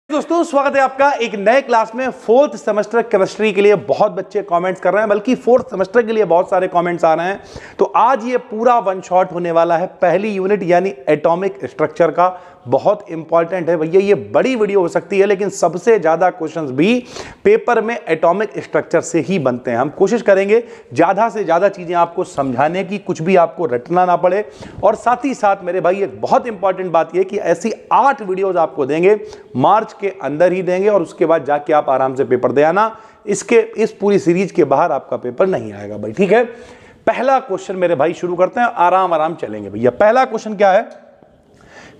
दोस्तों स्वागत है आपका एक नए क्लास में। फोर्थ सेमेस्टर केमिस्ट्री के लिए बहुत बच्चे कमेंट्स कर रहे हैं, बल्कि फोर्थ सेमेस्टर के लिए बहुत सारे कमेंट्स आ रहे हैं। तो आज ये पूरा वन शॉट होने वाला है पहली यूनिट यानी एटॉमिक स्ट्रक्चर का। बहुत इंपॉर्टेंट है भैया, ये बड़ी वीडियो हो सकती है लेकिन सबसे ज्यादा क्वेश्चंस भी पेपर में एटॉमिक स्ट्रक्चर से ही बनते हैं। हम कोशिश करेंगे ज्यादा से ज्यादा चीजें आपको समझाने की, कुछ भी आपको रटना ना पड़े। और साथ ही साथ मेरे भाई एक बहुत इंपॉर्टेंट बात यह कि ऐसी 8 वीडियोज आपको देंगे, मार्च के अंदर ही देंगे और उसके बाद जाके आप आराम से पेपर दे आना। इस पूरी सीरीज के बाहर आपका पेपर नहीं आएगा भाई, ठीक है। पहला क्वेश्चन मेरे भाई शुरू करते हैं, आराम आराम चलेंगे भैया। पहला क्वेश्चन क्या है?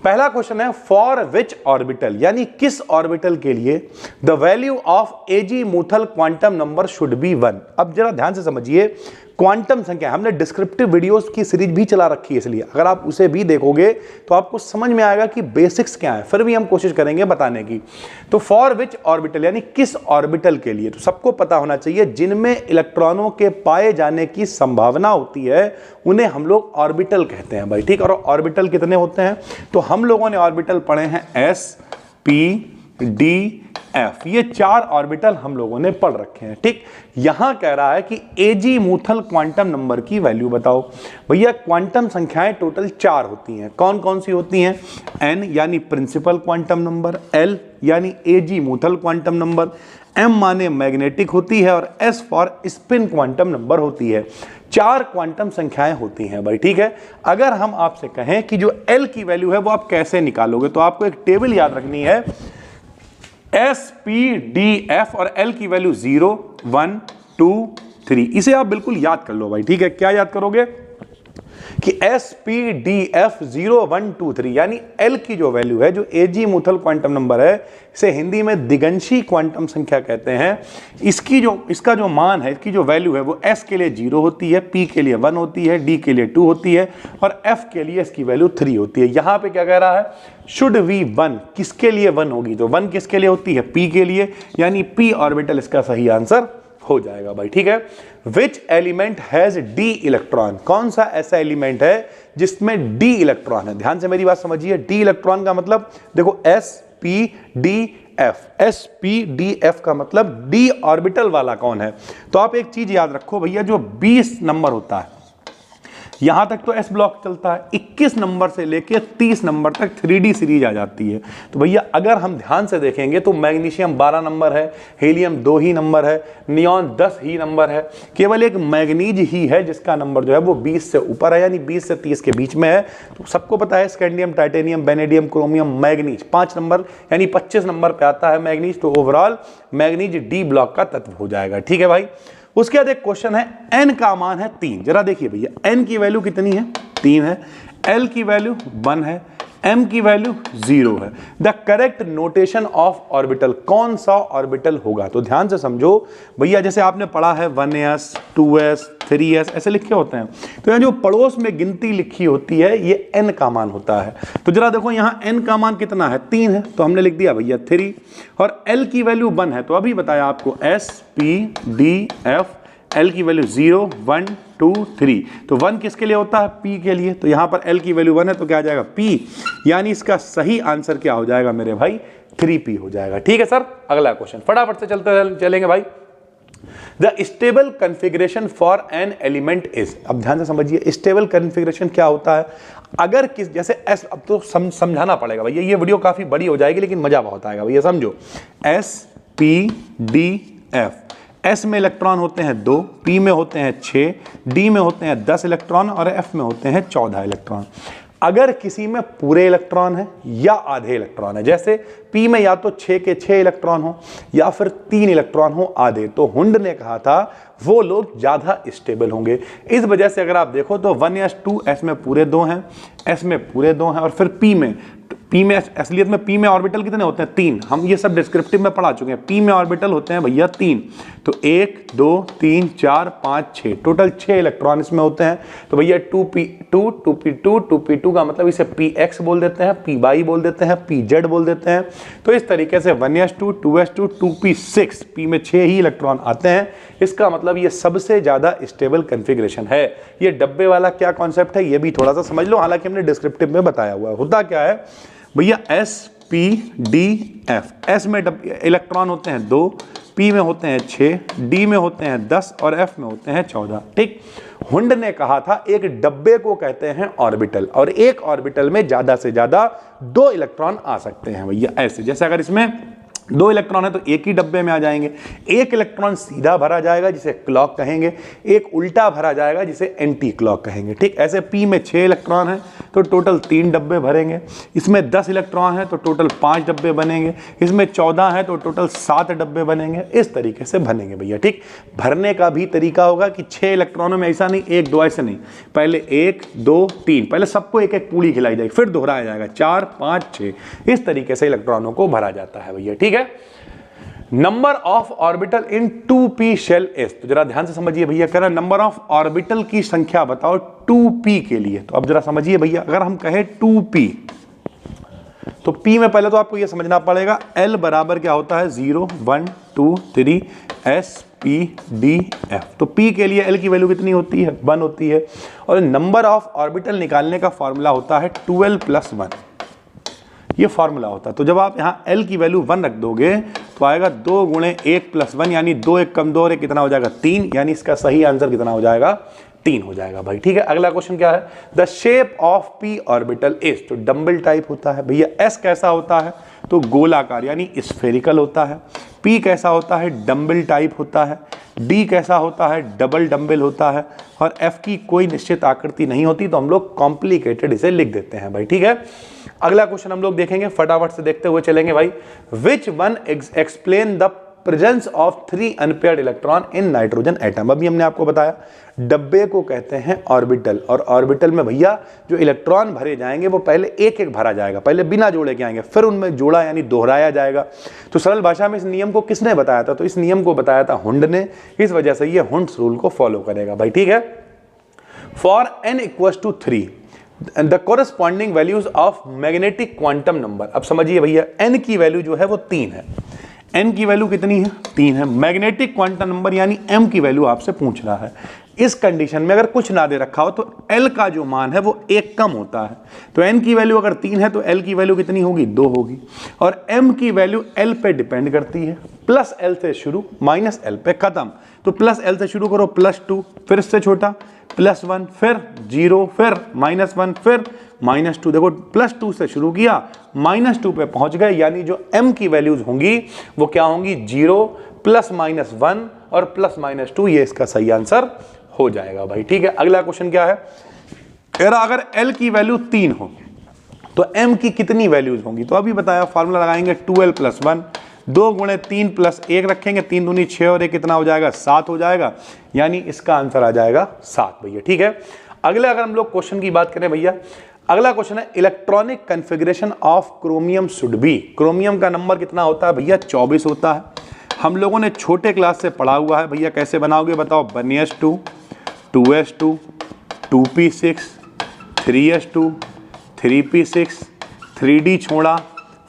पहला क्वेश्चन है फॉर विच ऑर्बिटल, यानी किस ऑर्बिटल के लिए the value of azimuthal quantum number should be 1। अब जरा ध्यान से समझिए, क्वांटम संख्या हमने डिस्क्रिप्टिव वीडियोस की सीरीज भी चला रखी है, इसलिए अगर आप उसे भी देखोगे तो आपको समझ में आएगा कि बेसिक्स क्या है। फिर भी हम कोशिश करेंगे बताने की। तो फॉर विच ऑर्बिटल यानी किस ऑर्बिटल के लिए, तो सबको पता होना चाहिए जिनमें इलेक्ट्रॉनों के पाए जाने की संभावना होती है उन्हें हम लोग ऑर्बिटल कहते हैं भाई, ठीक। और ऑर्बिटल कितने होते हैं? तो हम लोगों ने ऑर्बिटल पढ़े हैं S, P, D, F, ये 4 ऑर्बिटल हम लोगों ने पढ़ रखे हैं, ठीक। यहां कह रहा है कि एजीमुथल क्वांटम नंबर की वैल्यू बताओ। भैया क्वांटम संख्याएं टोटल 4 होती हैं। कौन कौन सी होती हैं? N यानी प्रिंसिपल क्वांटम नंबर, L यानी एजीमुथल क्वांटम नंबर, M माने मैग्नेटिक होती है और S for spin quantum number होती है। 4 क्वांटम संख्याएं होती हैं भाई, ठीक है। अगर हम आपसे कहें कि जो L की वैल्यू है वो आप कैसे निकालोगे, तो आपको एक टेबल याद रखनी है। S, P, D, F और L की वैल्यू 0, 1, 2, 3, इसे आप बिल्कुल याद कर लो भाई, ठीक है। क्या याद करोगे कि S, P, D, F 0, 1, 2, 3 यानी L की जो वैल्यू है, जो एजीमुथल क्वांटम नंबर है, इसे हिंदी में दिगंशी क्वांटम संख्या कहते हैं। इसका जो मान है, इसकी जो वैल्यू है वो S के लिए 0 होती है, P के लिए 1 होती है, D के लिए 2 होती है और F के लिए इसकी वैल्यू 3 होती है। यहां पे क्या कह रहा है? शुड वी 1, किसके लिए 1 होगी? तो 1 किसके लिए होती है? P के लिए, यानी P ऑर्बिटल इसका सही आंसर हो जाएगा भाई, ठीक है। Which element has D electron, कौन सा ऐसा एलिमेंट है जिसमें D इलेक्ट्रॉन है? ध्यान से मेरी बात समझिए। D इलेक्ट्रॉन का मतलब देखो S, P, D, F, S, P, D, F का मतलब D ऑर्बिटल वाला कौन है? तो आप एक चीज याद रखो भैया, जो 20 नंबर होता है यहां तक तो S ब्लॉक चलता है, 21 नंबर से लेके 30 नंबर तक 3D सीरीज आ जाती है। तो भैया अगर हम ध्यान से देखेंगे तो मैग्नीशियम 12 नंबर है, हीलियम 2 ही नंबर है, नियॉन 10 ही नंबर है, केवल एक मैग्नीज ही है जिसका नंबर जो है वो 20 से ऊपर है, यानी 20 से 30 के बीच में है। तो सबको पता है scandium, titanium, vanadium, chromium, manganese 5 number यानी 25 नंबर पे आता है मैग्नीज। तो ओवरऑल मैग्नीज D ब्लॉक का तत्व हो जाएगा, ठीक है भाई। उसके बाद एक क्वेश्चन है, N का मान है 3। जरा देखिए भैया, N की वैल्यू कितनी है? 3 है। L की वैल्यू 1 है, M की वैल्यू 0 है। The correct notation of orbital, कौन सा ऑर्बिटल होगा? तो ध्यान से समझो भैया, जैसे आपने पढ़ा है 1s, 2s, 3s ऐसे लिखे होते हैं, तो यहाँ जो पड़ोस में गिनती लिखी होती है ये N का मान होता है। तो जरा देखो यहाँ N का मान कितना है? 3 है, तो हमने लिख दिया भैया 3। और L की वैल्यू 1 है, तो अभी बताया आपको S, P, D, F, L की वैल्यू 0, 1, 2, 3। तो 1 किसके लिए होता है? P के लिए। तो यहां पर L की वैल्यू 1 है, तो क्या आ जाएगा? P, यानी इसका सही आंसर क्या हो जाएगा मेरे भाई? 3P हो जाएगा, ठीक है सर। अगला क्वेश्चन फटाफट से चलेंगे भाई। The stable configuration for an element is, अब ध्यान से समझिए स्टेबल कन्फिग्रेशन क्या होता है। अगर किस जैसे S, अब तो समझाना पड़ेगा भैया, ये वीडियो काफी बड़ी हो जाएगी लेकिन मजा बहुत आएगा भैया, समझो। S, P, D, F, S में इलेक्ट्रॉन होते हैं 2, P में होते हैं 6, D में होते हैं 10 इलेक्ट्रॉन और F में होते हैं 14 इलेक्ट्रॉन। अगर किसी में पूरे इलेक्ट्रॉन है या आधे इलेक्ट्रॉन है, जैसे P में या तो 6 के 6 इलेक्ट्रॉन हो या फिर 3 इलेक्ट्रॉन हो आधे, तो हुंड ने कहा था वो लोग ज्यादा स्टेबल होंगे। इस वजह से अगर आप देखो तो 1s, 2s में पूरे 2 हैं, S में पूरे 2 हैं और फिर P में असलियत में P में ऑर्बिटल कितने होते हैं? 3। हम ये सब डिस्क्रिप्टिव में पढ़ा चुके हैं। P में ऑर्बिटल होते हैं भैया 3। तो 1, 2, 3, 4, 5, 6, टोटल 6 इलेक्ट्रॉन इसमें होते हैं। तो भैया 2p2, 2p2, 2p2 का मतलब इसे px बोल देते हैं, py बोल देते हैं, pz बोल देते हैं। तो इस तरीके से 1s2, 2s2, 2p6, P में 6 ही इलेक्ट्रॉन आते हैं। इसका मतलब ये सबसे ज्यादा स्टेबल कन्फिग्रेशन है। ये डब्बे वाला क्या कॉन्सेप्ट है ये भी थोड़ा सा समझ लो, हालांकि हमने डिस्क्रिप्टिव में बताया हुआ है। होता क्या है भैया, S, P D F. S में इलेक्ट्रॉन होते हैं 2, पी में होते हैं 6, डी में होते हैं 10 और एफ में होते हैं 14। ठीक, हुंड ने कहा था एक डब्बे को कहते हैं ऑर्बिटल, और एक ऑर्बिटल में ज्यादा से ज्यादा 2 इलेक्ट्रॉन आ सकते हैं भैया। ऐसे जैसे अगर इसमें 2 इलेक्ट्रॉन है तो एक ही डब्बे में आ जाएंगे। एक इलेक्ट्रॉन सीधा भरा जाएगा जिसे क्लॉक कहेंगे, एक उल्टा भरा जाएगा जिसे एंटी क्लॉक कहेंगे। ठीक, ऐसे पी में 6 इलेक्ट्रॉन है तो टोटल 3 डब्बे भरेंगे। इसमें 10 इलेक्ट्रॉन है तो टोटल 5 डब्बे बनेंगे। इसमें 14 है तो टोटल 7 डब्बे बनेंगे। इस तरीके से बनेंगे भैया। ठीक, भरने का भी तरीका होगा कि 6 इलेक्ट्रॉनों में ऐसा नहीं 1 2 ऐसे नहीं, पहले 1 2 3, पहले सबको एक एक पूड़ी खिलाई जाएगी, फिर दोहराया जाएगा 4 5 6। इस तरीके से इलेक्ट्रॉनों को भरा जाता है भैया। ठीक है, number of orbital in 2p shell s, तो जरा ध्यान से समझिए भैया। कह रहा नंबर ऑफ ऑर्बिटल की संख्या बताओ 2p के लिए। तो अब जरा समझिए भैया, अगर हम कहें 2p तो p में पहले तो आपको यह समझना पड़ेगा l बराबर क्या होता है 0 1 2 3 s p d f। तो p के लिए l की वैल्यू कितनी होती है 1 होती है, और नंबर ऑफ ऑर्बिटल निकालने का फॉर्मूला होता है 12 + 1, ये फॉर्मूला होता है। तो जब आप यहाँ l की वैल्यू 1 रख दोगे तो आएगा 2 × 1 + 1, यानी 2 1 कम 2 और 1 कितना हो जाएगा 3, यानी इसका सही आंसर कितना हो जाएगा 3 हो जाएगा भाई। ठीक है, अगला क्वेश्चन क्या है, the shape of p orbital is, तो डम्बल टाइप होता है भैया। s कैसा होता है तो गोलाकार यानी स्फेरिकल होता है। p कैसा होता है डम्बल टाइप होता है। d कैसा होता है डबल डम्बल होता है। और f की कोई निश्चित आकृति नहीं होती तो हम लोग कॉम्प्लिकेटेड इसे लिख देते हैं भाई। ठीक है, अगला क्वेश्चन हम लोग देखेंगे, फटाफट से देखते हुए चलेंगे भाई। Which one explain the presence of 3 unpaired electron in nitrogen atom. अभी हमने आपको बताया डब्बे को कहते हैं ऑर्बिटल, और ऑर्बिटल में भैया जो इलेक्ट्रॉन भरे जाएंगे वो पहले एक एक भरा जाएगा, पहले बिना जोड़े के आएंगे, फिर उनमें जोड़ा यानी दोहराया जाएगा। तो सरल भाषा में इस नियम को किसने बताया था, तो इस नियम को बताया था हुंड ने। इस वजह से ये हुंड्स रूल को फॉलो करेगा भाई। ठीक है, for n = 3 the corresponding values of magnetic quantum number. अब समझिए भैया, n की वैल्यू जो है वो 3 है। n की वैल्यू कितनी है 3 है। मैग्नेटिक क्वांटम नंबर यानी m की वैल्यू आपसे पूछ रहा है। इस कंडीशन में अगर कुछ ना दे रखा हो तो l का जो मान है वो 1 कम होता है। तो n की वैल्यू अगर 3 है तो l की वैल्यू कितनी होगी 2 होगी, और m की वैल्यू l पे डिपेंड करती है। प्लस l से शुरू माइनस l पे खत्म। तो प्लस l से शुरू करो +2, फिर इससे छोटा +1, फिर 0, फिर -1, फिर -2। देखो +2 से शुरू किया -2 पे पहुंच गए, यानी जो m की वैल्यूज होंगी वो क्या होंगी 0 +-1 और +-2। ये इसका सही आंसर हो जाएगा भाई। ठीक है, अगला क्वेश्चन क्या है, कह रहा अगर l की वैल्यू 3 हो तो m की कितनी वैल्यूज होंगी। तो अभी बताया, फॉर्मूला लगाएंगे 12 + 1, 2 × 3 + 1 रखेंगे, 3 दूनी 6 और 1 कितना हो जाएगा 7 हो जाएगा, यानी इसका आंसर आ जाएगा 7 भैया। ठीक है, अगले अगर हम लोग क्वेश्चन की बात करें भैया, अगला क्वेश्चन है electronic configuration of chromium should be. Chromium का नंबर कितना होता है भैया 24 होता है। हम लोगों ने छोटे क्लास से पढ़ा हुआ है भैया, कैसे बनाओगे बताओ, 1s2 2s2 2p6 3s2 3p6 3d छोड़ा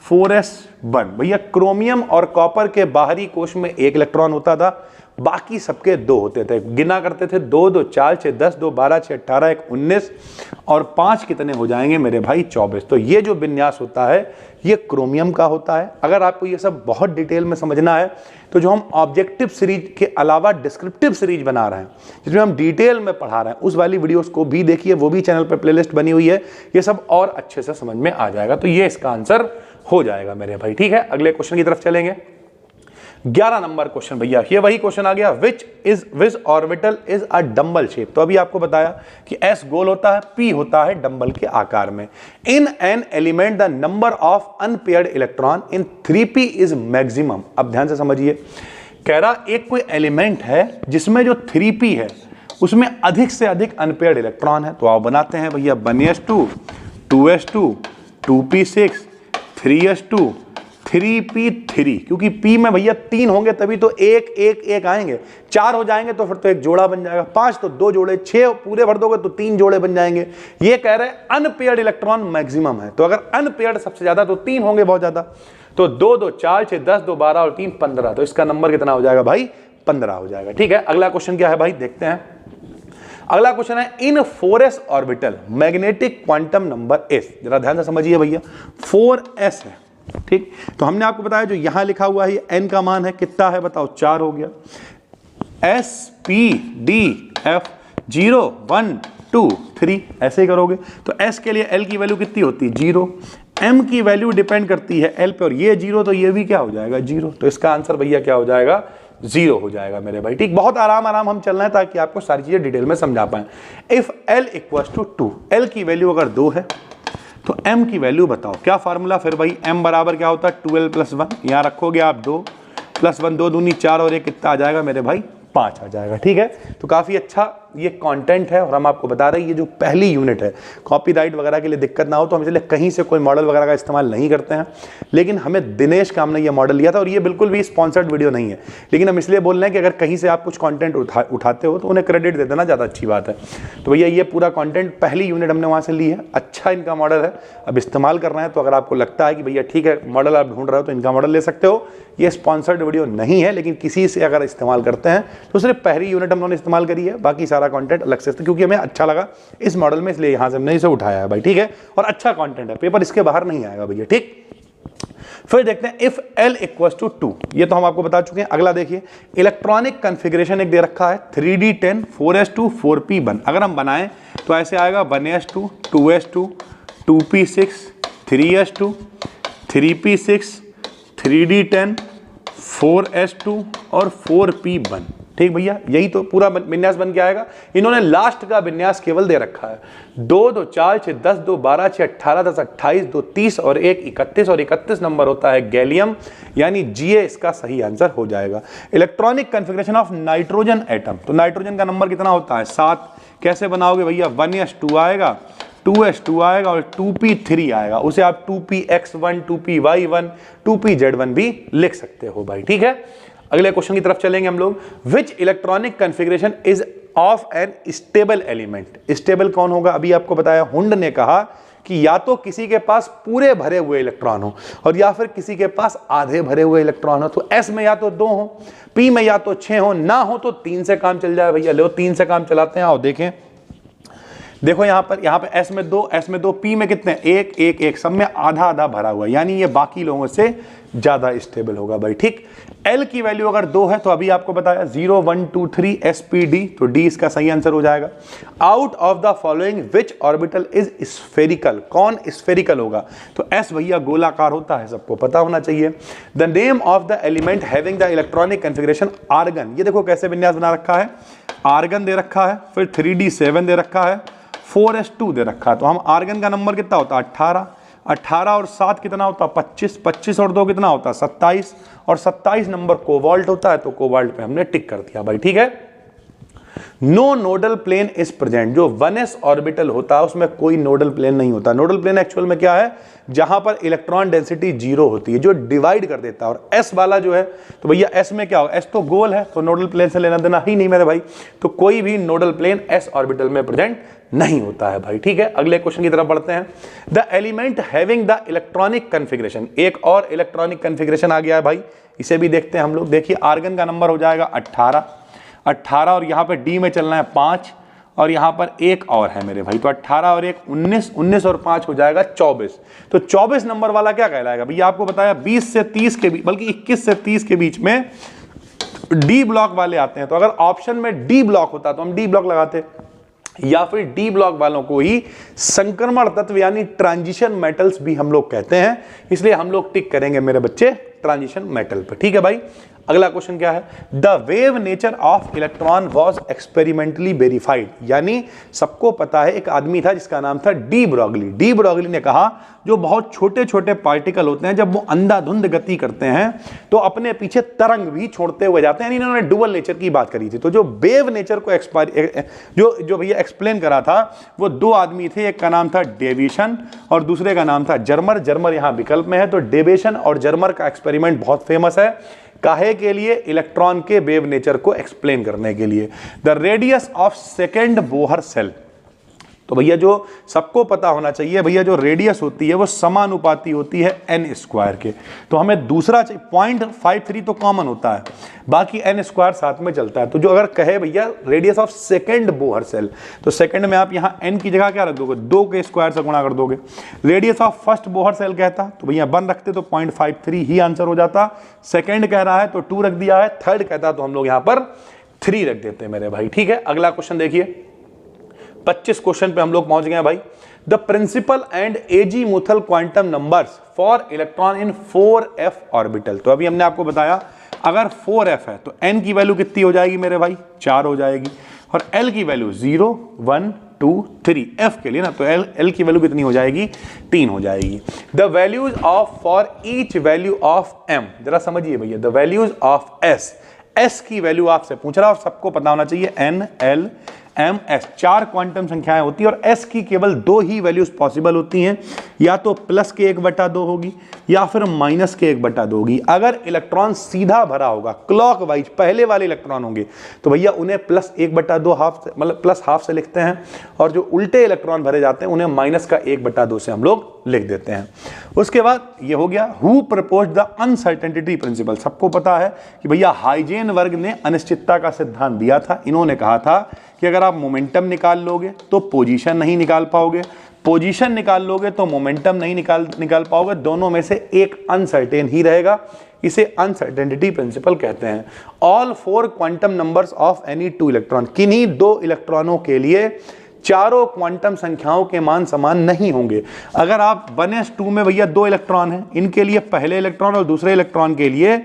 4s1। भैया क्रोमियम और कॉपर के बाहरी कोश में 1 इलेक्ट्रॉन होता था, बाकी सबके 2 होते थे। गिना करते थे 2 2 4 6 10 2 12 6 18 1 19 और 5 कितने हो जाएंगे मेरे भाई 24। तो ये जो विन्यास होता है ये क्रोमियम का होता है। अगर आपको ये सब बहुत डिटेल में समझना है तो जो हम ऑब्जेक्टिव सीरीज के अलावा डिस्क्रिप्टिव सीरीज बना रहे हैं जिसमें हम डिटेल में पढ़ा रहे हैं, उस वाली वीडियोस को भी देखिए, वो भी चैनल पर प्लेलिस्ट बनी हुई है, ये सब और अच्छे से समझ में आ जाएगा। तो ये इसका आंसर हो जाएगा मेरे भाई। ठीक है, अगले क्वेश्चन की तरफ चलेंगे। 11 नंबर क्वेश्चन भैया, ये वही क्वेश्चन आ गया, which orbital is a dumbbell shape. तो अभी आपको बताया कि s गोल होता है, p होता है डंबल के आकार में। In an element the number of unpaired electron in 3p is maximum. अब ध्यान से समझिए, कह रहा एक कोई एलिमेंट है जिसमें जो 3p है उसमें अधिक से अधिक अनपेयर्ड इलेक्ट्रॉन है। तो आप बनाते हैं भैया 1s2 2s2 2p6 3s2 3p3, क्योंकि p में भैया 3 होंगे तभी तो 1 1 1 आएंगे, 4 हो जाएंगे तो फिर तो एक जोड़ा बन जाएगा, 5 तो 2 जोड़े, 6 पूरे भर दोगे तो 3 जोड़े बन जाएंगे। ये कह रहे हैं अनपेयर्ड इलेक्ट्रॉन मैक्सिमम है। तो अगर अनपेयर्ड सबसे ज्यादा तो 3 होंगे बहुत ज्यादा, तो 2 2 4 6 10 2 12 और 3 15। तो इसका नंबर कितना हो जाएगा भाई 15 हो जाएगा। ठीक है, अगला क्वेश्चन क्या है भाई देखते हैं। अगला क्वेश्चन है इन 4s orbital magnetic quantum number s। जरा ध्यान से समझिए भैया, 4s है ठीक, तो हमने आपको बताया जो यहां लिखा हुआ है n का मान है कितना है बताओ, 4 हो गया। S P D F 0 1 2 3 ऐसे ही करोगे तो S के लिए L की वैल्यू कितनी होती है 0, M की वैल्यू डिपेंड करती है L पे और ये 0 तो ये भी क्या हो जाएगा 0, तो इसका आंसर भैया क्या हो जाएगा 0 हो जाएगा मेरे भाई। ठीक, बहुत आराम हम चल रहे हैं ताकि आपको सारी चीजें डिटेल में समझा पाए। If L equals to 2, L की वैल्यू अगर 2 है तो M की वैल्यू बताओ, क्या फार्मूला फिर भाई, M बराबर क्या होता है 12 + 1, यहां रखोगे आप 2 + 1 2 दूनी 4 और 1 कितना आ जाएगा मेरे भाई 5 आ जाएगा। ठीक है, तो काफी अच्छा ये कंटेंट है और हम आपको बता रहे हैं ये जो पहली यूनिट है, कॉपीराइट वगैरह के लिए दिक्कत ना हो तो हम इसलिए कहीं से कोई मॉडल वगैरह का इस्तेमाल नहीं करते हैं, लेकिन हमें दिनेश काम ने ये मॉडल लिया था और ये बिल्कुल भी स्पॉन्सर्ड वीडियो नहीं है, लेकिन हम इसलिए बोल रहे हैं कि अगर कहीं से आप कुछ कंटेंट उठाते हो तो उन्हें क्रेडिट दे देना ज़्यादा अच्छी बात है। तो भैया ये पूरा कंटेंट पहली यूनिट हमने वहाँ से ली है, अच्छा इनका मॉडल है, अब इस्तेमाल करना है। तो अगर आपको लगता है कि भैया ठीक है मॉडल आप ढूंढ रहे हो तो इनका मॉडल ले सकते हो, ये स्पॉन्सर्ड वीडियो नहीं है, लेकिन किसी से अगर इस्तेमाल करते हैं तो सिर्फ पहली यूनिट हम लोगों ने इस्तेमाल करी है, बाकी सारा कंटेंट अलग से, क्योंकि हमें अच्छा लगा इस मॉडल में इसलिए यहां से हमने इसे उठाया है भाई। ठीक है, और अच्छा कंटेंट है, पेपर इसके बाहर नहीं आएगा भैया। ठीक, फिर देखते हैं इफ L इक्वल्स टू 2, ये तो हम आपको बता चुके हैं। अगला देखिए, इलेक्ट्रॉनिक कॉन्फ़िगरेशन एक दे रखा है 3D10 4s2 4p1, अगर हम बनाएं तो ऐसे आएगा 1s2 2s2 2p6 3s2 3p6 3D10 4s2 और 4p1। ठीक भैया, यही तो पूरा विन्यास बन के आएगा। इन्होंने लास्ट का विन्यास केवल दे रखा है 2 2 4 6 10 2 12 6 18 10 28 2 30 और 1 31 और 31 नंबर होता है गैलियम, यानी Ga इसका सही आंसर हो जाएगा। Electronic configuration of nitrogen atom, तो नाइट्रोजन का नंबर कितना होता है 7, कैसे बनाओगे भैया 1s2 आएगा 2s2 आएगा और 2p3 आएगा, उसे आप 2px1 2py1 2pz1 भी लिख सकते हो भाई। ठीक है, अगले क्वेश्चन की तरफ चलेंगे हम लोग। Which electronic configuration is of an stable element, stable कौन होगा, अभी आपको बताया हुंड ने कहा कि या तो किसी के पास पूरे भरे हुए इलेक्ट्रॉन हो और या फिर किसी के पास आधे भरे हुए इलेक्ट्रॉन हो। तो S में या तो 2 हो, P में या तो 6 हो, ना हो तो 3 से काम चल जाए भैया। लो 3 से काम चलाते हैं, आओ देखें, देखो यहाँ पे S में 2 P में कितने 1 1 1, सब में आधा आधा भरा हुआ, यानी ये बाकी लोगों से ज्यादा स्टेबल होगा भाई। ठीक, L की वैल्यू अगर 2 है तो अभी आपको बताया 0 1 2 3 SPD, तो D इसका सही आंसर हो जाएगा। Out of the following which orbital is spherical, कौन स्फेरिकल होगा, तो S भैया गोलाकार होता है, सबको पता होना चाहिए। The name of the element having the electronic configuration argon, ये देखो कैसे विन्यास बना रखा है, आर्गन दे रखा है, फिर 3D7 दे रखा है, 4s2 दे रखा है। तो हम आर्गन का नंबर कितना होता है 18, 18 और 7 कितना होता है 25, 25 और 2 कितना होता है 27 और 27 नंबर कोबाल्ट होता है, तो कोबाल्ट पे हमने टिक कर दिया भाई। ठीक है, no nodal plane is present, जो 1s ऑर्बिटल होता है उसमें कोई नोडल प्लेन नहीं होता। नोडल प्लेन एक्चुअल में क्या है, जहां पर इलेक्ट्रॉन डेंसिटी 0 होती है, जो डिवाइड कर देता है। और S वाला जो है तो भैया S में क्या होगा, S तो गोल है तो नोडल प्लेन से लेना देना ही नहीं मेरे भाई, तो कोई भी नोडल प्लेन S ऑर्बिटल में प्रेजेंट नहीं होता है भाई। ठीक है, अगले क्वेश्चन की तरफ बढ़ते हैं। The element having the electronic configuration, एक और इलेक्ट्रॉनिक कॉन्फ़िगरेशन आ गया है भाई, इसे भी देखते हैं हम लोग। देखिए आर्गन का नंबर हो जाएगा 18 और यहाँ पे D में चलना है 5 और यहाँ पर 1 और है मेरे भाई, तो 18 और 1 19, 19 और 5 हो जाएगा 24। तो 24 नंबर वाला क्या कहलाएगा भैया, आपको बताया 20 से 30 के बीच, बल्कि 21 से 30 के बीच में D ब्लॉक वाले आते हैं। तो अगर ऑप्शन में D ब्लॉक होता तो हम D ब्लॉक लगाते, या फिर D ब्लॉक वालों को ही संक्रमण तत्व यानी ट्रांजिशन मेटल्स भी हम लोग कहते हैं, इसलिए हम लोग टिक करेंगे मेरे बच्चे ट्रांजिशन मेटल पे। ठीक है भाई, अगला क्वेश्चन क्या है, the wave nature of electron was experimentally verified, यानी सबको पता है एक आदमी था जिसका नाम था डी ब्रॉगली। डी ब्रॉगली ने कहा जो बहुत छोटे छोटे पार्टिकल होते हैं जब वो अंधाधुंध गति करते हैं तो अपने पीछे तरंग भी छोड़ते हुए जाते हैं, इन्होंने डुअल नेचर की बात करी थी। तो जो वेव नेचर को जो भैया एक्सप्लेन करा था वो 2 आदमी थे, एक का नाम था डेविसन और दूसरे का नाम था जर्मर। जर्मर यहाँ विकल्प में है, तो डेविसन और जर्मर का एक्सपेरिमेंट बहुत फेमस है, काहे के लिए, इलेक्ट्रॉन के वेव नेचर को एक्सप्लेन करने के लिए। The radius of second Bohr shell, तो भैया जो सबको पता होना चाहिए भैया, जो रेडियस होती है वो समानुपाती होती है n स्क्वायर के। तो हमें दूसरा 0.53 तो कॉमन होता है, बाकी n स्क्वायर साथ में चलता है। तो जो अगर कहे भैया radius of second Bohr shell, तो सेकंड में आप यहाँ n की जगह क्या रख दोगे, 2 के स्क्वायर से गुणा कर दोगे। Radius of first Bohr shell कहता तो भैया 1 रखते तो 0.53 ही आंसर हो जाता। सेकंड कह रहा है तो 2 रख दिया है, थर्ड कहता तो हम लोग यहाँ पर 3 रख देते हैं मेरे भाई। ठीक है, अगला क्वेश्चन देखिए, 25 क्वेश्चन पे हम लोग पहुंच गए हैं भाई। The principal and azimuthal quantum numbers for electron in 4f orbital. तो अभी हमने आपको बताया अगर 4f है तो n की वैल्यू कितनी हो जाएगी मेरे भाई, 4 हो जाएगी, और l की वैल्यू 0 1 2 3 f के लिए ना, तो l की वैल्यू कितनी हो जाएगी, 3 हो जाएगी। The values of for each value of m, जरा समझिए भैया, द वैल्यूज ऑफ s की वैल्यू आपसे पूछ रहा है और सबको पता होना चाहिए n l m s 4 quantum संख्याएं होती है और s की केवल 2 ही वैल्यूज पॉसिबल होती हैं, या तो प्लस के 1/2 होगी या फिर माइनस के 1/2 होगी। अगर इलेक्ट्रॉन सीधा भरा होगा क्लॉकवाइज पहले वाले इलेक्ट्रॉन होंगे तो भैया उन्हें प्लस 1/2 हाफ से, मतलब प्लस हाफ से लिखते हैं, और जो उल्टे इलेक्ट्रॉन भरे जाते हैं उन्हें माइनस का 1/2 से हम लोग लिख देते हैं। उसके बाद ये हो गया who proposed the uncertainty principle. सबको पता है कि भैया हाइजेन वर्ग ने अनिश्चितता का सिद्धांत दिया था। इन्होंने कहा था कि अगर आप मोमेंटम निकाल लोगे तो पोजीशन नहीं निकाल पाओगे, पोजीशन निकाल लोगे तो मोमेंटम नहीं निकाल पाओगे, दोनों में से एक अनसर्टेन ही रहेगा। इसे अनसर्टेनिटी प्रिंसिपल कहते हैं। All 4 quantum numbers of any 2 electron, किन्हीं 2 इलेक्ट्रॉनों के लिए चारों क्वांटम संख्याओं के मान समान नहीं होंगे। अगर आप 1s2 में भैया 2 इलेक्ट्रॉन हैं, इनके लिए पहले इलेक्ट्रॉन और दूसरे इलेक्ट्रॉन के लिए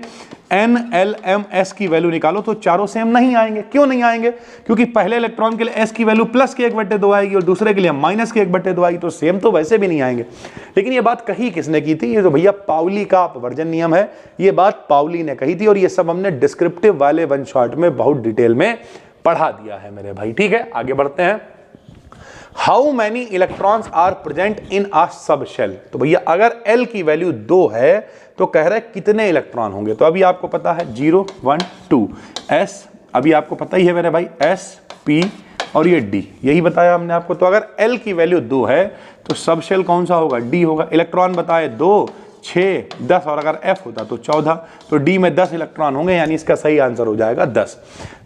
n l m s की वैल्यू निकालो तो चारों सेम नहीं आएंगे। क्यों नहीं आएंगे? क्योंकि पहले इलेक्ट्रॉन के लिए s की वैल्यू प्लस के 1/2 आएगी और दूसरे के लिए माइनस के 1/2 आएगी, तो सेम तो वैसे भी नहीं आएंगे। लेकिन ये बात कही किसने की थी? ये तो भैया पाउली का अपवर्जन नियम है, ये बात पाउली ने कही थी और ये सब हमने डिस्क्रिप्टिव वाले वन शॉट में बहुत डिटेल में पढ़ा दिया है मेरे भाई। ठीक है, आगे बढ़ते हैं। How many electrons are present in a subshell. तो भैया अगर L की वैल्यू 2 है तो कह रहे कितने इलेक्ट्रॉन होंगे। तो अभी आपको पता है 0 1 2 S, अभी आपको पता ही है मेरे भाई S P और ये D, यही बताया हमने आपको। तो अगर L की वैल्यू 2 है तो सब शेल कौन सा होगा? D होगा। इलेक्ट्रॉन बताए 2 6 10 और अगर F होता तो 14, तो D में 10 इलेक्ट्रॉन होंगे, यानी इसका सही आंसर हो जाएगा 10।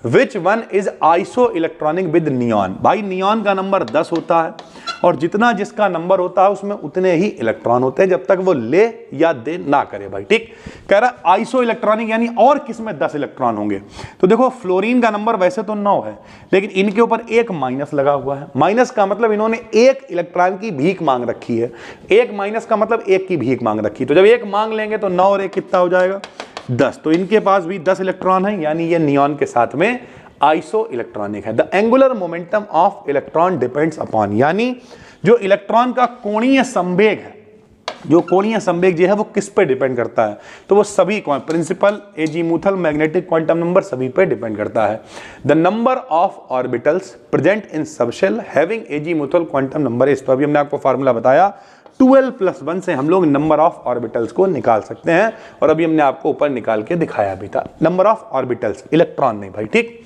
Which one is iso electronic with neon. भाई नियॉन का नंबर 10 होता है और जितना जिसका नंबर होता है उसमें उतने ही इलेक्ट्रॉन होते हैं, जब तक वो ले या दे ना करे भाई। ठीक, कह रहा आइसो इलेक्ट्रॉनिक यानी और किस में 10 इलेक्ट्रॉन होंगे। तो देखो फ्लोरीन का नंबर वैसे तो 9 है, लेकिन इनके ऊपर एक माइनस लगा हुआ है। माइनस का मतलब इन्होंने एक इलेक्ट्रॉन की भीख मांग रखी है, एक माइनस का मतलब एक की भीख मांग रखी। तो जब एक मांग लेंगे तो 9 और 1 कितना हो जाएगा? 10। तो इनके पास भी 10 इलेक्ट्रॉन है, यानी ये नियॉन के साथ में आइसो इलेक्ट्रॉनिक है। The angular momentum of electron depends upon, यानी जो इलेक्ट्रॉन का कोणीय संवेग है, जो कोणीय संवेग जो है वो किस पे डिपेंड करता है? तो वो सभी principal, azimuthal, magnetic quantum number सभी पे डिपेंड करता है। The number of orbitals present in subshell having azimuthal quantum number is. तो अभी हमने आपको फार्मूला बताया 12 + 1 से हम लोग नंबर ऑफ ऑर्बिटल्स को निकाल सकते हैं, और अभी हमने आपको ऊपर निकाल के दिखाया भी था। नंबर ऑफ ऑर्बिटल्स, इलेक्ट्रॉन नहीं भाई। ठीक,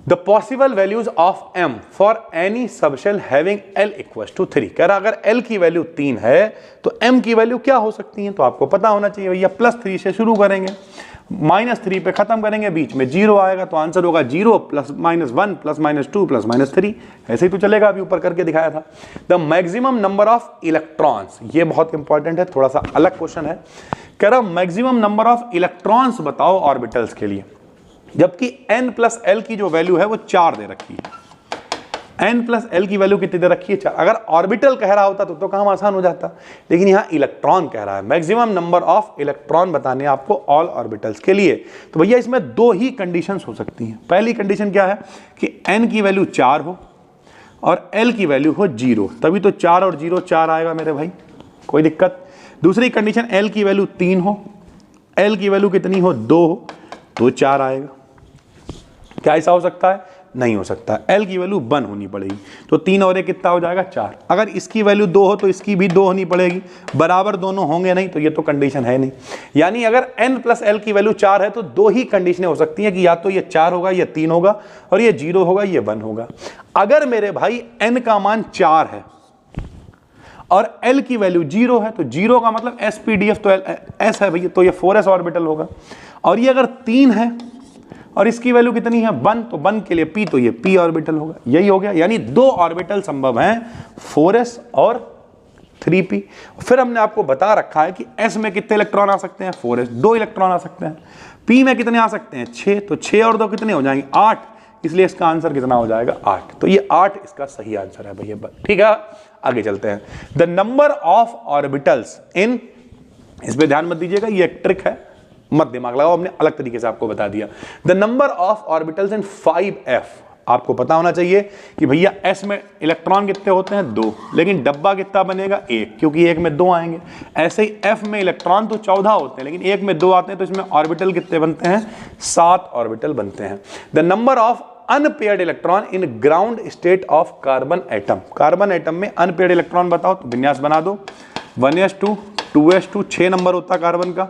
the possible values of m for any subshell having l = 3। कह रहा अगर l की वैल्यू 3 है तो m की वैल्यू क्या हो सकती है? तो आपको पता होना चाहिए भैया, +3 से शुरू करेंगे, -3 पे खत्म करेंगे, बीच में 0 आएगा, तो आंसर होगा 0 +- 1 +- 2 + -3। ऐसे ही तो चलेगा, अभी ऊपर करके दिखाया था। The maximum number of electrons, ये बहुत इंपॉर्टेंट है, थोड़ा सा अलग क्वेश्चन है। कह रहा मैक्सिमम नंबर ऑफ इलेक्ट्रॉन्स बताओ ऑर्बिटल्स के लिए, जबकि n + l की जो वैल्यू है वो 4 दे रखी है। n + l की वैल्यू कितनी दे रखी है? 4। अगर ऑर्बिटल कह रहा होता तो काम आसान हो जाता, लेकिन यहां इलेक्ट्रॉन कह रहा है। मैक्सिमम नंबर ऑफ इलेक्ट्रॉन बताने आपको ऑल ऑर्बिटल्स के लिए। तो भैया इसमें 2 ही कंडीशंस हो सकती हैं। पहली कंडीशन क्या है कि n की वैल्यू 4 हो और l की वैल्यू हो 0, तभी तो 4 और 0 4 आएगा मेरे भाई, कोई दिक्कत। दूसरी कंडीशन l की वैल्यू 3 हो, l की वैल्यू कितनी हो? 2 हो, तो 4 आएगा। क्या ऐसा हो सकता है? नहीं हो सकता, L की वैल्यू 1 होनी पड़ेगी। तो 3 और 1 कितना हो जाएगा 4। अगर इसकी वैल्यू 2 हो तो इसकी भी 2 होनी पड़ेगी, बराबर दोनों होंगे नहीं, तो ये तो कंडीशन है नहीं। यानी अगर n प्लस L की वैल्यू 4 है तो 2 ही कंडीशनें हो सकती हैं कि या तो ये 4 होगा, ये 3 होगा, और ये 0 होगा, ये 1 होगा। अगर मेरे भाई n का मान 4 है और L की वैल्यू 0 है तो 0 का मतलब SPDF तो S है भैया, तो ये 4s ऑर्बिटल होगा। और ये अगर 3 है और इसकी वैल्यू कितनी है 1, तो 1 के लिए p, तो ये p ऑर्बिटल होगा। यही हो गया, यानी 2 ऑर्बिटल संभव हैं, 4s और 3p। फिर हमने आपको बता रखा है कि s में कितने इलेक्ट्रॉन आ सकते हैं 4s, 2 इलेक्ट्रॉन आ सकते हैं। p में कितने आ सकते हैं 6, तो 6 और 2 कितने हो जाएंगे 8, इसलिए इसका आंसर कितना हो जाएगा 8। तो ये 8 इसका सही आंसर है भैया। ठीक है, आगे चलते हैं। द नंबर ऑफ ऑर्बिटल्स इन, इस पे ध्यान मत दीजिएगा, ये एक ट्रिक है, मत दिमाग लगाओ, हमने अलग तरीके से आपको बता दिया। The number of orbitals in 5f, आपको पता होना चाहिए कि भैया s में इलेक्ट्रॉन कितने होते हैं 2, लेकिन डब्बा कितना बनेगा 1, क्योंकि 1 में 2 आएंगे। ऐसे ही f में इलेक्ट्रॉन तो 14 होते हैं, लेकिन 1 में 2 आते हैं, तो इसमें ऑर्बिटल कितने बनते हैं 7 ऑर्बिटल बनते हैं। The number of unpaired electron in ground state of carbon atom, carbon atom में अनपेयर्ड इलेक्ट्रॉन बताओ, तो विन्यास बना दो। 1s2 2s2 6 नंबर होता है कार्बन का,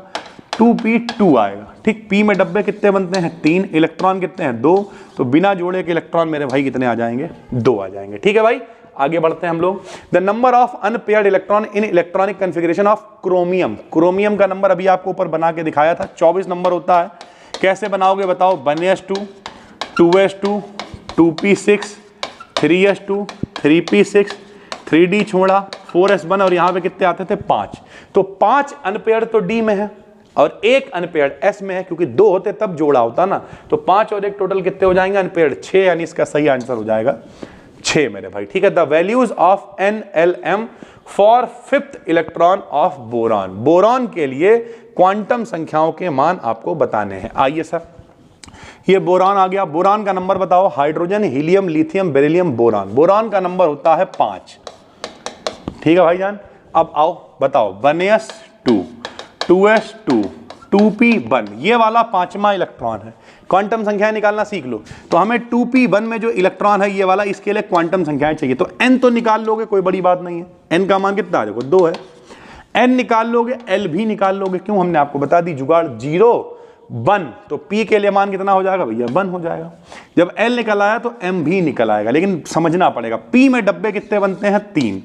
2p2 आएगा। ठीक, p में डब्बे कितने बनते हैं 3, इलेक्ट्रॉन कितने हैं 2, तो बिना जोड़े के इलेक्ट्रॉन मेरे भाई कितने आ जाएंगे 2 आ जाएंगे। ठीक है भाई, आगे बढ़ते हैं हम लोग। The number of unpaired electron in electronic configuration of chromium, chromium का नंबर अभी आपको ऊपर बना के दिखाया था, 24 नंबर होता है। कैसे बनाओगे बताओ, 1s2 2s2 2p6 3s2 3p6 3d छोड़ा 4s1, और यहां पे कितने आते थे 5, तो 5 अनपेयर्ड तो d में है और 1 अनपेयर्ड s में है, क्योंकि 2 होते तब जोड़ा होता ना, तो 5 और 1 टोटल कितने हो जाएंगे अनपेयर्ड 6, यानी इसका सही आंसर हो जाएगा 6 मेरे भाई। ठीक है, the values of NLM for 5th electron of boron, boron के लिए क्वांटम संख्याओं के मान आपको बताने हैं। आइए सर, ये बोरॉन आ गया, बोरॉन का नंबर बताओ, hydrogen helium lithium beryllium boron, boron का नंबर होता है 5। ठीक है भाईजान, अब आओ बताओ 1s2 2s2 2p1, ये वाला 5वां इलेक्ट्रॉन है। क्वांटम संख्याएं निकालना सीख लो, तो हमें 2p1 में जो इलेक्ट्रॉन है ये वाला, इसके लिए क्वांटम संख्याएं चाहिए, तो n तो निकाल लोगे, कोई बड़ी बात नहीं है। n का मान कितना है देखो 2 है, n निकाल लोगे, l भी निकाल लोगे, क्यों हमने आपको बता दी जुगाड़ 0 1, तो p के लिए मान कितना हो जाएगा भैया 1 हो जाएगा। जब l निकल आया तो m भी निकल आएगा, लेकिन समझना पड़ेगा p में डब्बे कितने बनते हैं 3,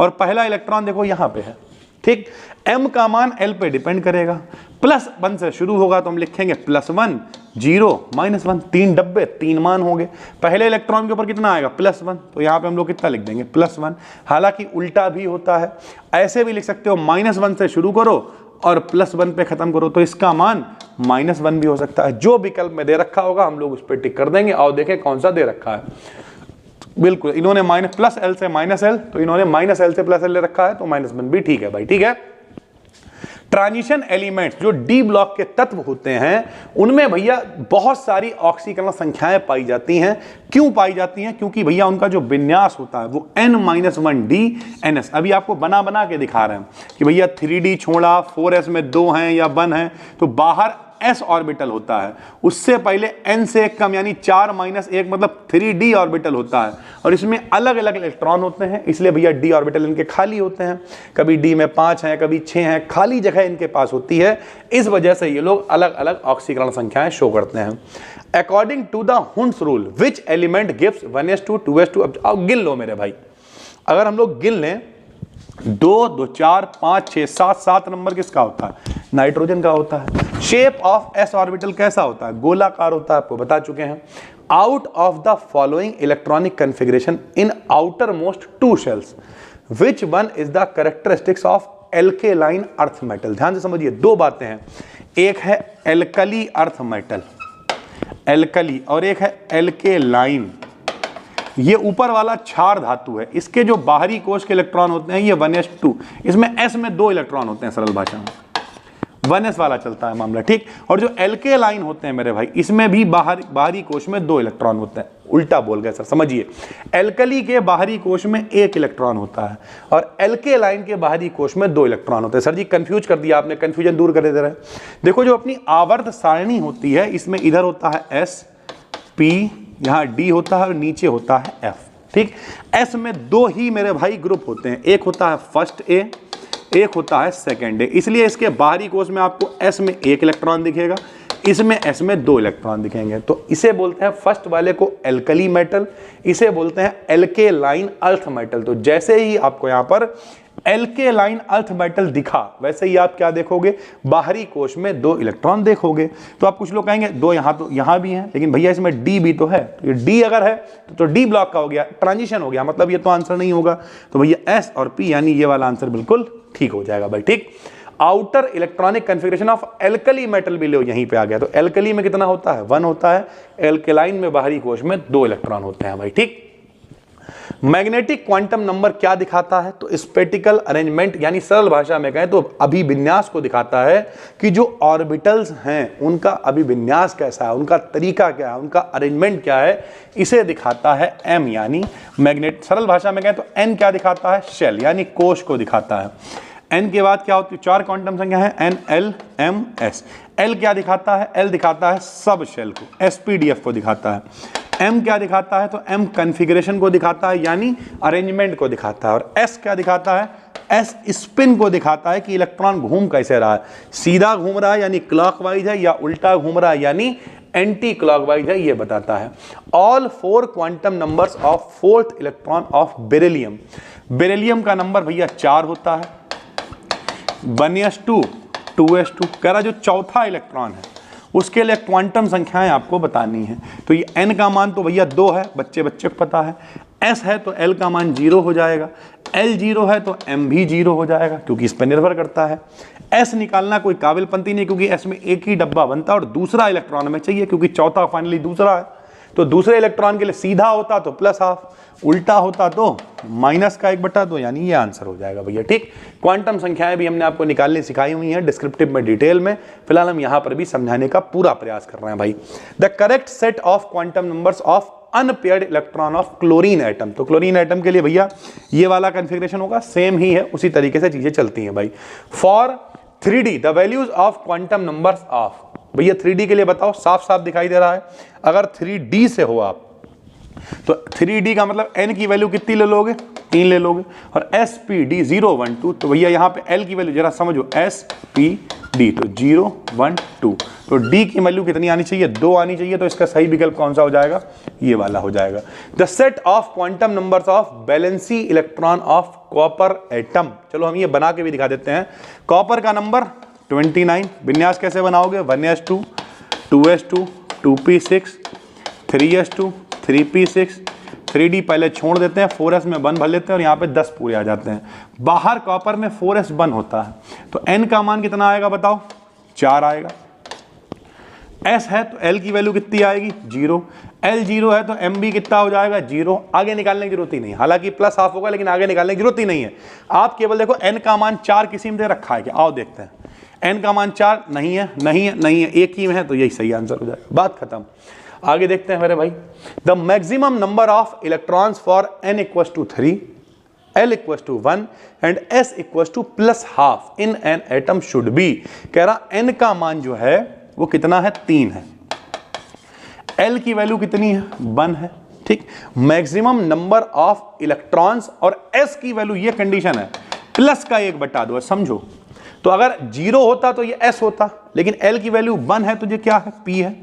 और पहला इलेक्ट्रॉन देखो यहां पे है। ठीक, m का मान l पे डिपेंड करेगा, +1 से शुरू होगा तो हम लिखेंगे +1 0 -1, 3 डब्बे 3 मान होंगे। पहले इलेक्ट्रॉन के ऊपर कितना आएगा +1, तो यहाँ पे हम लोग कितना लिख देंगे +1। हालांकि उल्टा भी होता है, ऐसे भी लिख सकते हो -1 से शुरू करो और +1 पे खत्म करो, तो इसका मान -1 भी हो सकता है। जो विकल्प में दे रखा होगा हम लोग उस पर टिक कर देंगे, और देखें कौन सा दे रखा है। बिल्कुल, इन्होंने +L से -L, तो इन्होंने -L से +L ले रखा है, तो -1 भी ठीक है भाई। ठीक है, ट्रांजिशन एलिमेंट्स जो डी ब्लॉक के तत्व होते हैं उनमें भैया बहुत सारी ऑक्सीकरण संख्याएं पाई जाती हैं। क्यों पाई जाती हैं? क्योंकि भैया उनका जो विन्यास होता है वो n-1d ns, अभी आपको बना बना के दिखा रहे हैं कि भैया 3d छोड़ा 4s में 2 हैं या 1 है, तो बाहर s ऑर्बिटल होता है, उससे पहले n से एक कम यानी 4 - 1 मतलब 3d ऑर्बिटल होता है, और इसमें अलग अलग इलेक्ट्रॉन होते हैं, इसलिए भैया d ऑर्बिटल इनके खाली होते हैं। कभी d में 5 हैं, कभी 6 हैं, खाली जगह इनके पास होती है, इस वजह से ये लोग अलग अलग ऑक्सीकरण संख्याएं शो करते हैं। According to the Hund's rule which element gives 1s2 2s2, अब गिन लो मेरे भाई, अगर हम लोग गिन लें 2 2 4 5 6 7 7 नंबर किसका होता है? नाइट्रोजन का होता है। शेप ऑफ s ऑर्बिटल कैसा होता है? गोलाकार होता है, आपको बता चुके हैं। Out of the following electronic configuration in outer most 2 shells which one is the characteristics of alkaline earth metal. ध्यान से समझिए, 2 बातें हैं, एक है एल्कली अर्थ मेटल, एल्कली, और एक है एल्केलाइन। ये ऊपर वाला क्षार धातु है, इसके जो बाहरी कोश के इलेक्ट्रॉन होते हैं ये 1s2, इसमें s में 2 इलेक्ट्रॉन होते हैं, सरल भाषा में 1s वाला चलता है मामला, ठीक। और जो एल्केलाइन होते हैं मेरे भाई, इसमें भी बाहरी कोश में 2 इलेक्ट्रॉन होते हैं। उल्टा बोल गए सर, समझिए, एल्कली के बाहरी कोश में 1 इलेक्ट्रॉन होता है और एल्केलाइन के बाहरी कोश में 2 इलेक्ट्रॉन होते हैं। सर जी कंफ्यूज कर दिया आपने, कंफ्यूजन दूर कर दे रहे हैं। देखो जो अपनी आवर्त सारणी होती है, इसमें इधर होता है s p यहाँ डी होता है और नीचे होता है एफ। ठीक, एस में दो ही मेरे भाई ग्रुप होते हैं, एक होता है फर्स्ट ए, एक होता है सेकेंड ए। इसलिए इसके बाहरी कोश में आपको एस में एक इलेक्ट्रॉन दिखेगा, इसमें एस में दो इलेक्ट्रॉन दिखेंगे। तो इसे बोलते हैं फर्स्ट वाले को एल्कली मेटल, इसे बोलते हैं एल्केलाइन अर्थ मेटल। तो जैसे ही आपको यहाँ पर एल्केलाइन अर्थ मेटल दिखा, वैसे ही आप क्या देखोगे, बाहरी कोश में दो इलेक्ट्रॉन देखोगे। तो आप कुछ लोग कहेंगे दो यहाँ तो यहाँ भी हैं, लेकिन भैया इसमें डी भी तो है। तो ये डी अगर है तो डी ब्लॉक का हो गया, ट्रांजिशन हो गया, मतलब ये तो आंसर नहीं होगा। तो भैया एस और पी यानी ये वाला आंसर बिल्कुल ठीक हो जाएगा भाई। ठीक, outer electronic configuration of alkali metal भी लो यहीं पे आ गया। तो एल्कली में कितना होता है, 1 होता है, एल्केलाइन में बाहरी कोश में 2 इलेक्ट्रॉन होते हैं भाई। ठीक, मैग्नेटिक क्वांटम नंबर क्या दिखाता है, तो स्पेटिकल अरेंजमेंट यानी सरल भाषा में कहें तो अभिविन्यास को दिखाता है कि जो ऑर्बिटल्स हैं उनका अभिविन्यास कैसा है, उनका तरीका क्या है, उनका अरेंजमेंट क्या है, इसे दिखाता है एम यानी मैग्नेट। सरल भाषा में कहें तो एन क्या दिखाता है, शेल यानी कोश को दिखाता है। एन के बाद क्या होती है, 4 क्वांटम संख्या है, N L M S. L क्या दिखाता है, एल दिखाता है सब शेल को, एसपीडीएफ को दिखाता है। एम क्या दिखाता है, तो एम कन्फिगरेशन को दिखाता है यानी अरेंजमेंट को दिखाता है। और एस क्या दिखाता है, एस स्पिन को दिखाता है कि इलेक्ट्रॉन घूम कैसे रहा है, सीधा घूम रहा है यानी क्लॉकवाइज है, या उल्टा घूम रहा है यानी एंटी क्लॉकवाइज है, ये बताता है। All 4 quantum numbers of 4th electron of beryllium. Beryllium का नंबर भैया 4 होता है, 1s2 2s2। कह रहा जो चौथा इलेक्ट्रॉन है उसके लिए क्वांटम संख्याएं आपको बतानी है। तो ये n का मान तो भैया 2 है, बच्चे को पता है। s है तो l का मान 0 हो जाएगा, l 0 है तो m भी 0 हो जाएगा, क्योंकि इस पर निर्भर करता है। s निकालना कोई काबिलपंती नहीं, क्योंकि s में एक ही डब्बा बनता है और दूसरा इलेक्ट्रॉन में चाहिए, क्योंकि चौथा फाइनली दूसरा है। तो दूसरे इलेक्ट्रॉन के लिए सीधा होता तो +½ उल्टा होता तो -1/2, यानी ये आंसर हो जाएगा भैया। ठीक, क्वांटम संख्याएं भी हमने आपको निकालनी सिखाई हुई हैं डिस्क्रिप्टिव में डिटेल में, फिलहाल हम यहां पर भी समझाने का पूरा प्रयास कर रहे हैं भाई। The correct set of quantum numbers of unpaired electron of chlorine atom. तो क्लोरीन एटम के लिए भैया ये वाला कन्फिग्रेशन होगा, सेम ही है, उसी तरीके से चीजें चलती हैं भाई। For 3D the values of quantum numbers of, भैया 3D के लिए बताओ, साफ साफ दिखाई दे रहा है। अगर 3D से हो आप तो 3D का मतलब n की वैल्यू कितनी ले लोगे, 3 ले लोगे। और SPD 0 1 2, तो भैया यहाँ पे L की वैल्यू जरा समझो, SPD तो 0 1 2, तो D की वैल्यू कितनी आनी चाहिए, 2 आनी चाहिए। तो इसका सही विकल्प कौन सा हो जाएगा, ये वाला हो जाएगा। The set of quantum numbers of valency electron of copper atom. चलो हम ये बना के भी दिखा देते हैं। कॉपर का नंबर 29, विन्यास कैसे बनाओगे, 1s2 2s2 2p6 3s2 3p6 3d पहले छोड़ देते हैं, 4s में 1 भर लेते हैं और यहाँ पे 10 पूरे आ जाते हैं। बाहर कॉपर में 4s 1 होता है, तो n का मान कितना आएगा बताओ, 4 आएगा। s है तो l की वैल्यू कितनी आएगी, 0। l 0 है तो m भी कितना हो जाएगा, 0। आगे निकालने की जरूरत ही नहीं, हालांकि +½ होगा लेकिन आगे निकालने की जरूरत ही नहीं है। आप केवल देखो n का मान 4 किसी में दे रखा है क्या, आओ देखते हैं। n का मान 4 नहीं है, नहीं है, नहीं है, एक ही में है, तो यही सही आंसर हो जाएगा, बात खत्म। आगे देखते हैं मेरे भाई। The maximum number of electrons for n = 3, L = 1 and S = +½ in an atom should be. कह रहा n का मान जो है वो कितना है, 3 है। L की वैल्यू कितनी है, 1 है। ठीक, मैक्सिमम नंबर ऑफ इलेक्ट्रॉन्स और S की वैल्यू, ये कंडीशन है, प्लस का 1/2 समझो। तो अगर 0 होता तो ये S होता, लेकिन L की वैल्यू 1 है तो ये क्या है, P है।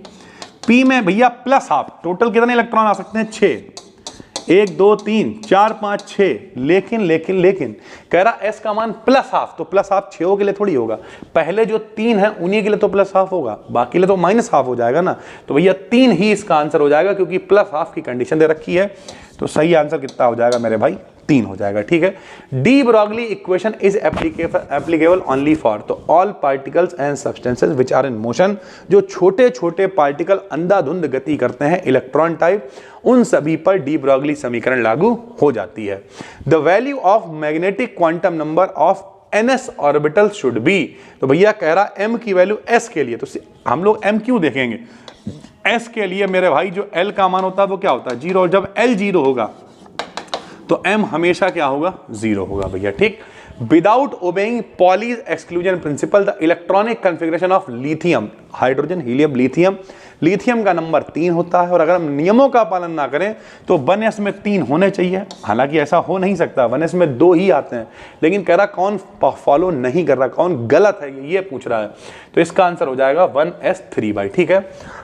P में भैया +½ टोटल कितने इलेक्ट्रॉन आ सकते हैं, 6, 1 2 3 4 5 6। लेकिन कह रहा S का मान +½ तो +½ 6 के लिए थोड़ी होगा, पहले जो 3 है उन्हीं के लिए तो +½ होगा, बाकी के लिए तो -½ हो जाएगा ना। तो भैया 3 ही इसका आंसर हो जाएगा, क्योंकि +½ की कंडीशन दे रखी है। तो सही आंसर कितना हो जाएगा मेरे भाई, 3 हो जाएगा। ठीक है। De Broglie equation is applicable only for, तो all particles and substances which are in motion, जो छोटे छोटे पार्टिकल अंधाधुंध गति करते हैं इलेक्ट्रॉन टाइप, उन सभी पर डी ब्रॉगली समीकरण लागू हो जाती है। The value of magnetic quantum number of ns orbital should be, तो भैया कह रहा m की वैल्यू s के लिए, तो हम लोग m क्यों देखेंगे, s के लिए मेरे भाई जो l का मान होता है वो क्या होता है, 0। जब l 0 होगा तो m हमेशा क्या होगा, 0 होगा भैया। ठीक, without obeying Pauli's exclusion principle the electronic configuration of lithium, hydrogen, helium, lithium. Lithium का नंबर 3 होता है और अगर हम नियमों का पालन ना करें तो 1s में 3 होने चाहिए। हालांकि ऐसा हो नहीं सकता, 1s में 2 ही आते हैं, लेकिन कह रहा कौन फॉलो नहीं कर रहा, कौन गलत है ये पूछ रहा है। तो इसका आंसर हो जाएगा 1s3 भाई, ठीक है।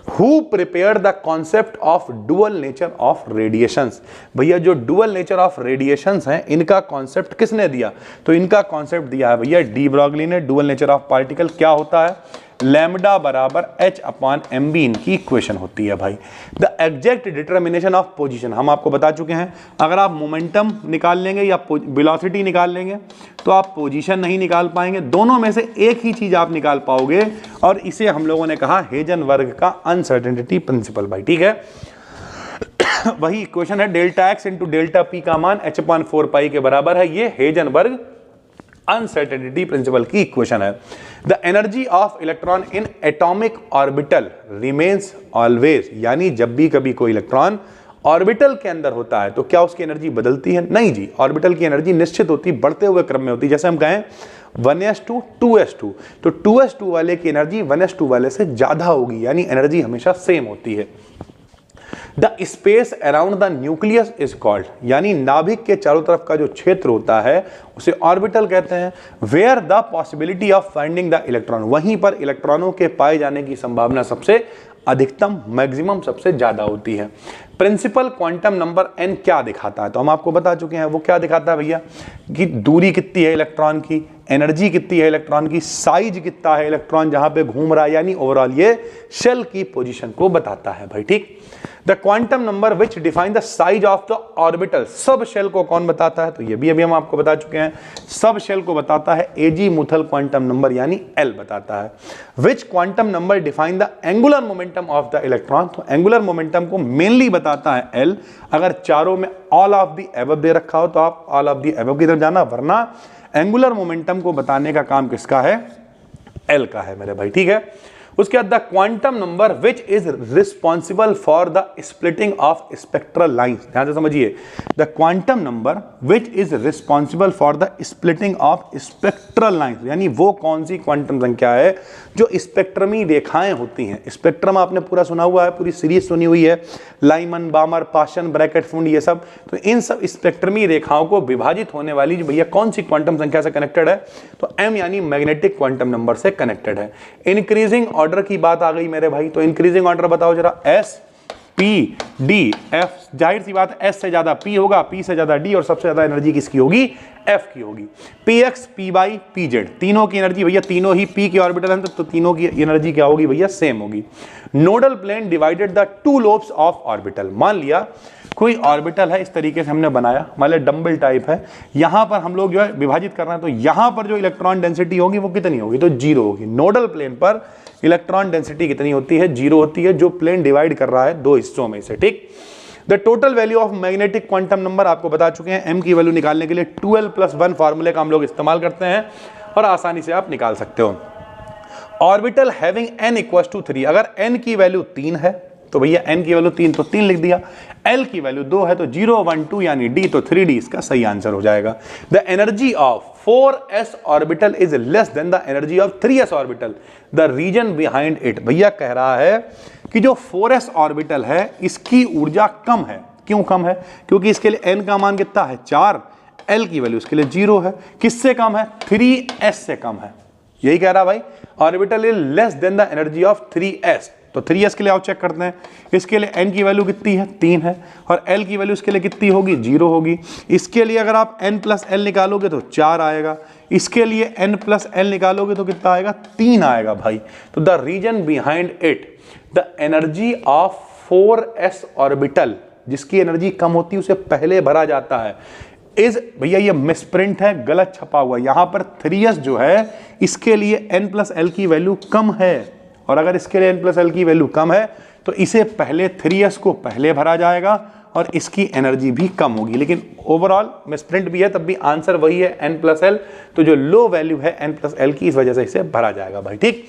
Who prepared the concept of dual nature of radiations? भैया जो डुअल नेचर ऑफ रेडिएशंस हैं इनका कॉन्सेप्ट किसने दिया? तो इनका कॉन्सेप्ट दिया है भैया डी ब्रॉगली ने। डुअल नेचर ऑफ पार्टिकल क्या होता है? लैम्डा बराबर h/mb इनकी इक्वेशन होती है भाई। The exact determination of position हम आपको बता चुके हैं। अगर आप मोमेंटम निकाल लेंगे या वेलोसिटी निकाल लेंगे तो आप पोजीशन नहीं निकाल पाएंगे। दोनों में से एक ही चीज आप निकाल पाओगे और इसे हम लोगों ने कहा हेजनबर्ग का अनसर्टेनिटी प्रिंसिपल भाई, ठीक है। वही इक्वेशन है delta x into delta p का मान h/4 पाई के बराबर है। ये हेजनबर्ग अनसर्टेनिटी प्रिंसिपल की इक्वेशन है। The energy of electron in atomic orbital remains always, यानी जब भी कभी कोई इलेक्ट्रॉन ऑर्बिटल के अंदर होता है तो क्या उसकी एनर्जी बदलती है? नहीं जी, ऑर्बिटल की एनर्जी निश्चित होती, बढ़ते हुए क्रम में होती। जैसे हम कहें 1s2 2s2, तो 2s2 वाले की एनर्जी 1s2 वाले से ज्यादा होगी, यानी एनर्जी हमेशा सेम होती है। The space around the nucleus is called, यानी नाभिक के चारों तरफ का जो क्षेत्र होता है उसे ऑर्बिटल कहते हैं। Where the possibility of finding the electron, वहीं पर इलेक्ट्रॉनों के पाए जाने की संभावना सबसे अधिकतम, मैक्सिमम सबसे ज्यादा होती है। प्रिंसिपल क्वांटम नंबर n क्या दिखाता है? तो हम आपको बता चुके हैं वो क्या दिखाता है भैया, कि दूरी कितनी है इलेक्ट्रॉन की, एनर्जी कितनी है इलेक्ट्रॉन की, साइज कितना है इलेक्ट्रॉन जहां पे घूम रहा है, यानी ओवरऑल ये शेल की पोजीशन को बताता है भाई, ठीक। The quantum number which define the size of the orbital, subshell को कौन बताता है? तो ये भी अभी हम आपको बता चुके हैं, सब शेल को बताता है एजीमुथल क्वांटम नंबर यानी L बताता है। Which quantum number define the angular momentum of the electron, तो एंगुलर मोमेंटम को मेनली बताता है L। अगर चारों में ऑल ऑफ द एबव दे रखा हो तो आप ऑल ऑफ द एबव की तरफ जाना, वरना एंगुलर मोमेंटम को बताने का काम किसका है? L का है मेरे भाई, ठीक है। उसके बाद the quantum number which is responsible for the splitting of spectral lines, ध्यान से समझिए। The quantum number which is responsible for the splitting of spectral lines, यानी वो कौन सी क्वांटम संख्या है जो स्पेक्ट्रमी रेखाएं होती हैं। स्पेक्ट्रम आपने पूरा सुना हुआ है, पूरी सीरीज सुनी हुई है, लाइमन, बामर, पाशन, ब्रैकेट, फुंड, ये सब। तो इन सब स्पेक्ट्रमी रेखाओं को विभाजित होने वाली भैया कौन सी क्वांटम संख्या से कनेक्टेड है? तो M यानी मैग्नेटिक क्वांटम नंबर से कनेक्टेड है। इंक्रीजिंग ऑर्डर की बात आ गई मेरे भाई, तो इंक्रीजिंग ऑर्डर बताओ जरा। S P D F, जाहिर सी बात है S से ज्यादा P होगा, P से ज्यादा D, और सबसे ज्यादा एनर्जी किसकी होगी? F की होगी। Px P by Pz, तीनों की एनर्जी भैया, तीनों ही P के ऑर्बिटल हैं तो तीनों की एनर्जी क्या होगी भैया? सेम होगी। Nodal plane divided the two lobes of orbital, मान लिया कोई ऑर्बिटल है, इस तरीके से हमने बनाया, मान लिया डंबल टाइप है, यहां पर हम लोग जो है विभाजित कर रहे हैं, तो यहां पर जो इलेक्ट्रॉन डेंसिटी होगी वो कितनी होगी? तो 0 होगी। नोडल प्लेन पर इलेक्ट्रॉन डेंसिटी कितनी होती है? 0 होती है, जो प्लेन डिवाइड कर रहा है दो हिस्सों में से, ठीक। The total value of magnetic quantum number आपको बता चुके हैं। M की वैल्यू निकालने के लिए 12+1 फार्मूले का हम लोग इस्तेमाल करते हैं और आसानी से आप निकाल सकते हो। Orbital having n equals to 3, अगर n की वैल्यू 3 है तो भैया n की वैल्यू 3 तो 3 लिख दिया, L की वैल्यू 2 है तो 0 1 2 यानी D, तो 3D इसका सही आंसर हो जाएगा। The energy of 4s orbital is less than the energy of 3s orbital, the reason behind it, भैया कह रहा है कि जो 4s ऑर्बिटल है इसकी ऊर्जा कम है। क्यों कम है? क्योंकि इसके लिए n का मान कितना है? 4, L की वैल्यू इसके लिए 0 है। किससे कम है? 3s से कम है, यही कह रहा भाई। Orbital is less than the energy of 3s, तो 3s के लिए आओ चेक करते हैं। इसके लिए n की वैल्यू कितनी है? 3 है, और L की वैल्यू इसके लिए कितनी होगी? 0 होगी। इसके लिए अगर आप n प्लस L निकालोगे तो 4 आएगा, इसके लिए n प्लस L निकालोगे तो कितना आएगा? 3 आएगा भाई। तो the reason behind it, the energy of 4s orbital, जिसकी एनर्जी कम होती है उसे पहले भरा जाता है, इज, भैया ये मिसप्रिंट है, गलत छपा हुआ, यहां पर 3s जो है इसके लिए n प्लस L की वैल्यू कम है, और अगर इसके लिए n प्लस L की वैल्यू कम है तो इसे पहले 3s को पहले भरा जाएगा और इसकी एनर्जी भी कम होगी। लेकिन ओवरऑल मिसप्रिंट भी है, तब भी आंसर वही है n प्लस L, तो जो लो वैल्यू है n प्लस L की, इस वजह से इसे भरा जाएगा भाई, ठीक।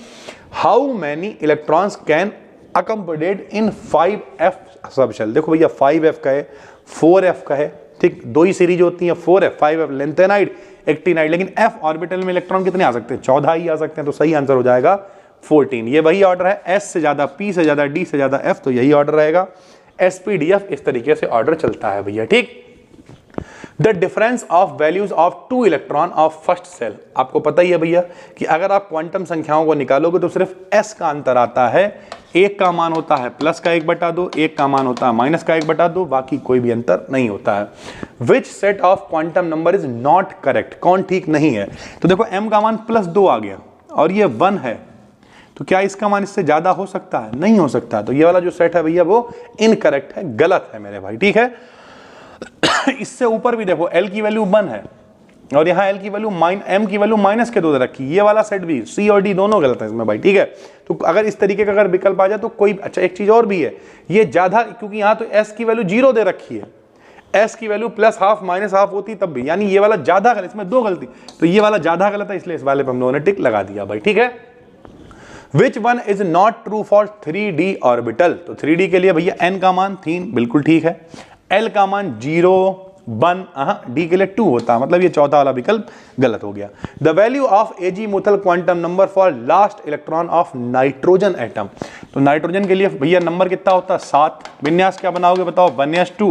How many electrons can accommodate in 5f subshell, देखो भैया 5f का है, 4f का है, ठीक, दो ही सीरीज होती है 4f 5f, लेंथेनाइड, एक्टिनाइड, लेकिन f ऑर्बिटल में इलेक्ट्रॉन कितने आ सकते हैं? 14 ही आ सकते हैं, तो सही आंसर हो जाएगा 14। ये वही ऑर्डर है, S से ज्यादा P से ज्यादा D से ज्यादा F, तो यही ऑर्डर रहेगा। SPDF इस तरीके से ऑर्डर चलता है भैया, ठीक। The difference of values of 2 electron of first shell, आपको पता ही है भैया कि अगर आप क्वांटम संख्याओं को निकालोगे तो सिर्फ S का अंतर आता है, एक का मान होता है प्लस का 1/2, एक का मान होता है माइनस का 1/2, बाकी कोई भी अंतर नहीं होता है। Which set of quantum number is not correct, कौन ठीक नहीं है? तो देखो m का मान +2 आ गया और ये 1 है, तो क्या इसका मान इससे ज्यादा हो सकता है? नहीं हो सकता। तो ये वाला जो सेट है भैया वो इनकरेक्ट है, गलत है मेरे भाई, ठीक है। इससे ऊपर भी देखो L की वैल्यू 1 है और यहाँ L की वैल्यू M की वैल्यू -2 दे रखी, ये वाला सेट भी C और D दोनों गलत है इसमें भाई, ठीक है। तो अगर इस तरीके का अगर विकल्प आ जाए तो कोई अच्छा, एक चीज और भी है, ये ज्यादा, क्योंकि यहाँ तो S की वैल्यू 0 दे रखी है, S की वैल्यू +½ -½ होती तब भी, यानी ये वाला ज्यादा गलत, इसमें 2 गलती, तो ये वाला ज्यादा गलत है, इसलिए इस वाले पर हम लोगों ने टिक लगा दिया भाई, ठीक है। Which one is not true for 3D orbital? तो 3D के लिए भैया n का मान 3 बिल्कुल ठीक है, L का मान 0 1, D के लिए 2 होता है, मतलब ये चौथा वाला विकल्प गलत हो गया। The value of azimuthal quantum number for last electron of nitrogen atom, तो नाइट्रोजन के लिए भैया नंबर कितना होता है? 7। विन्यास क्या बनाओगे बताओ? 1s2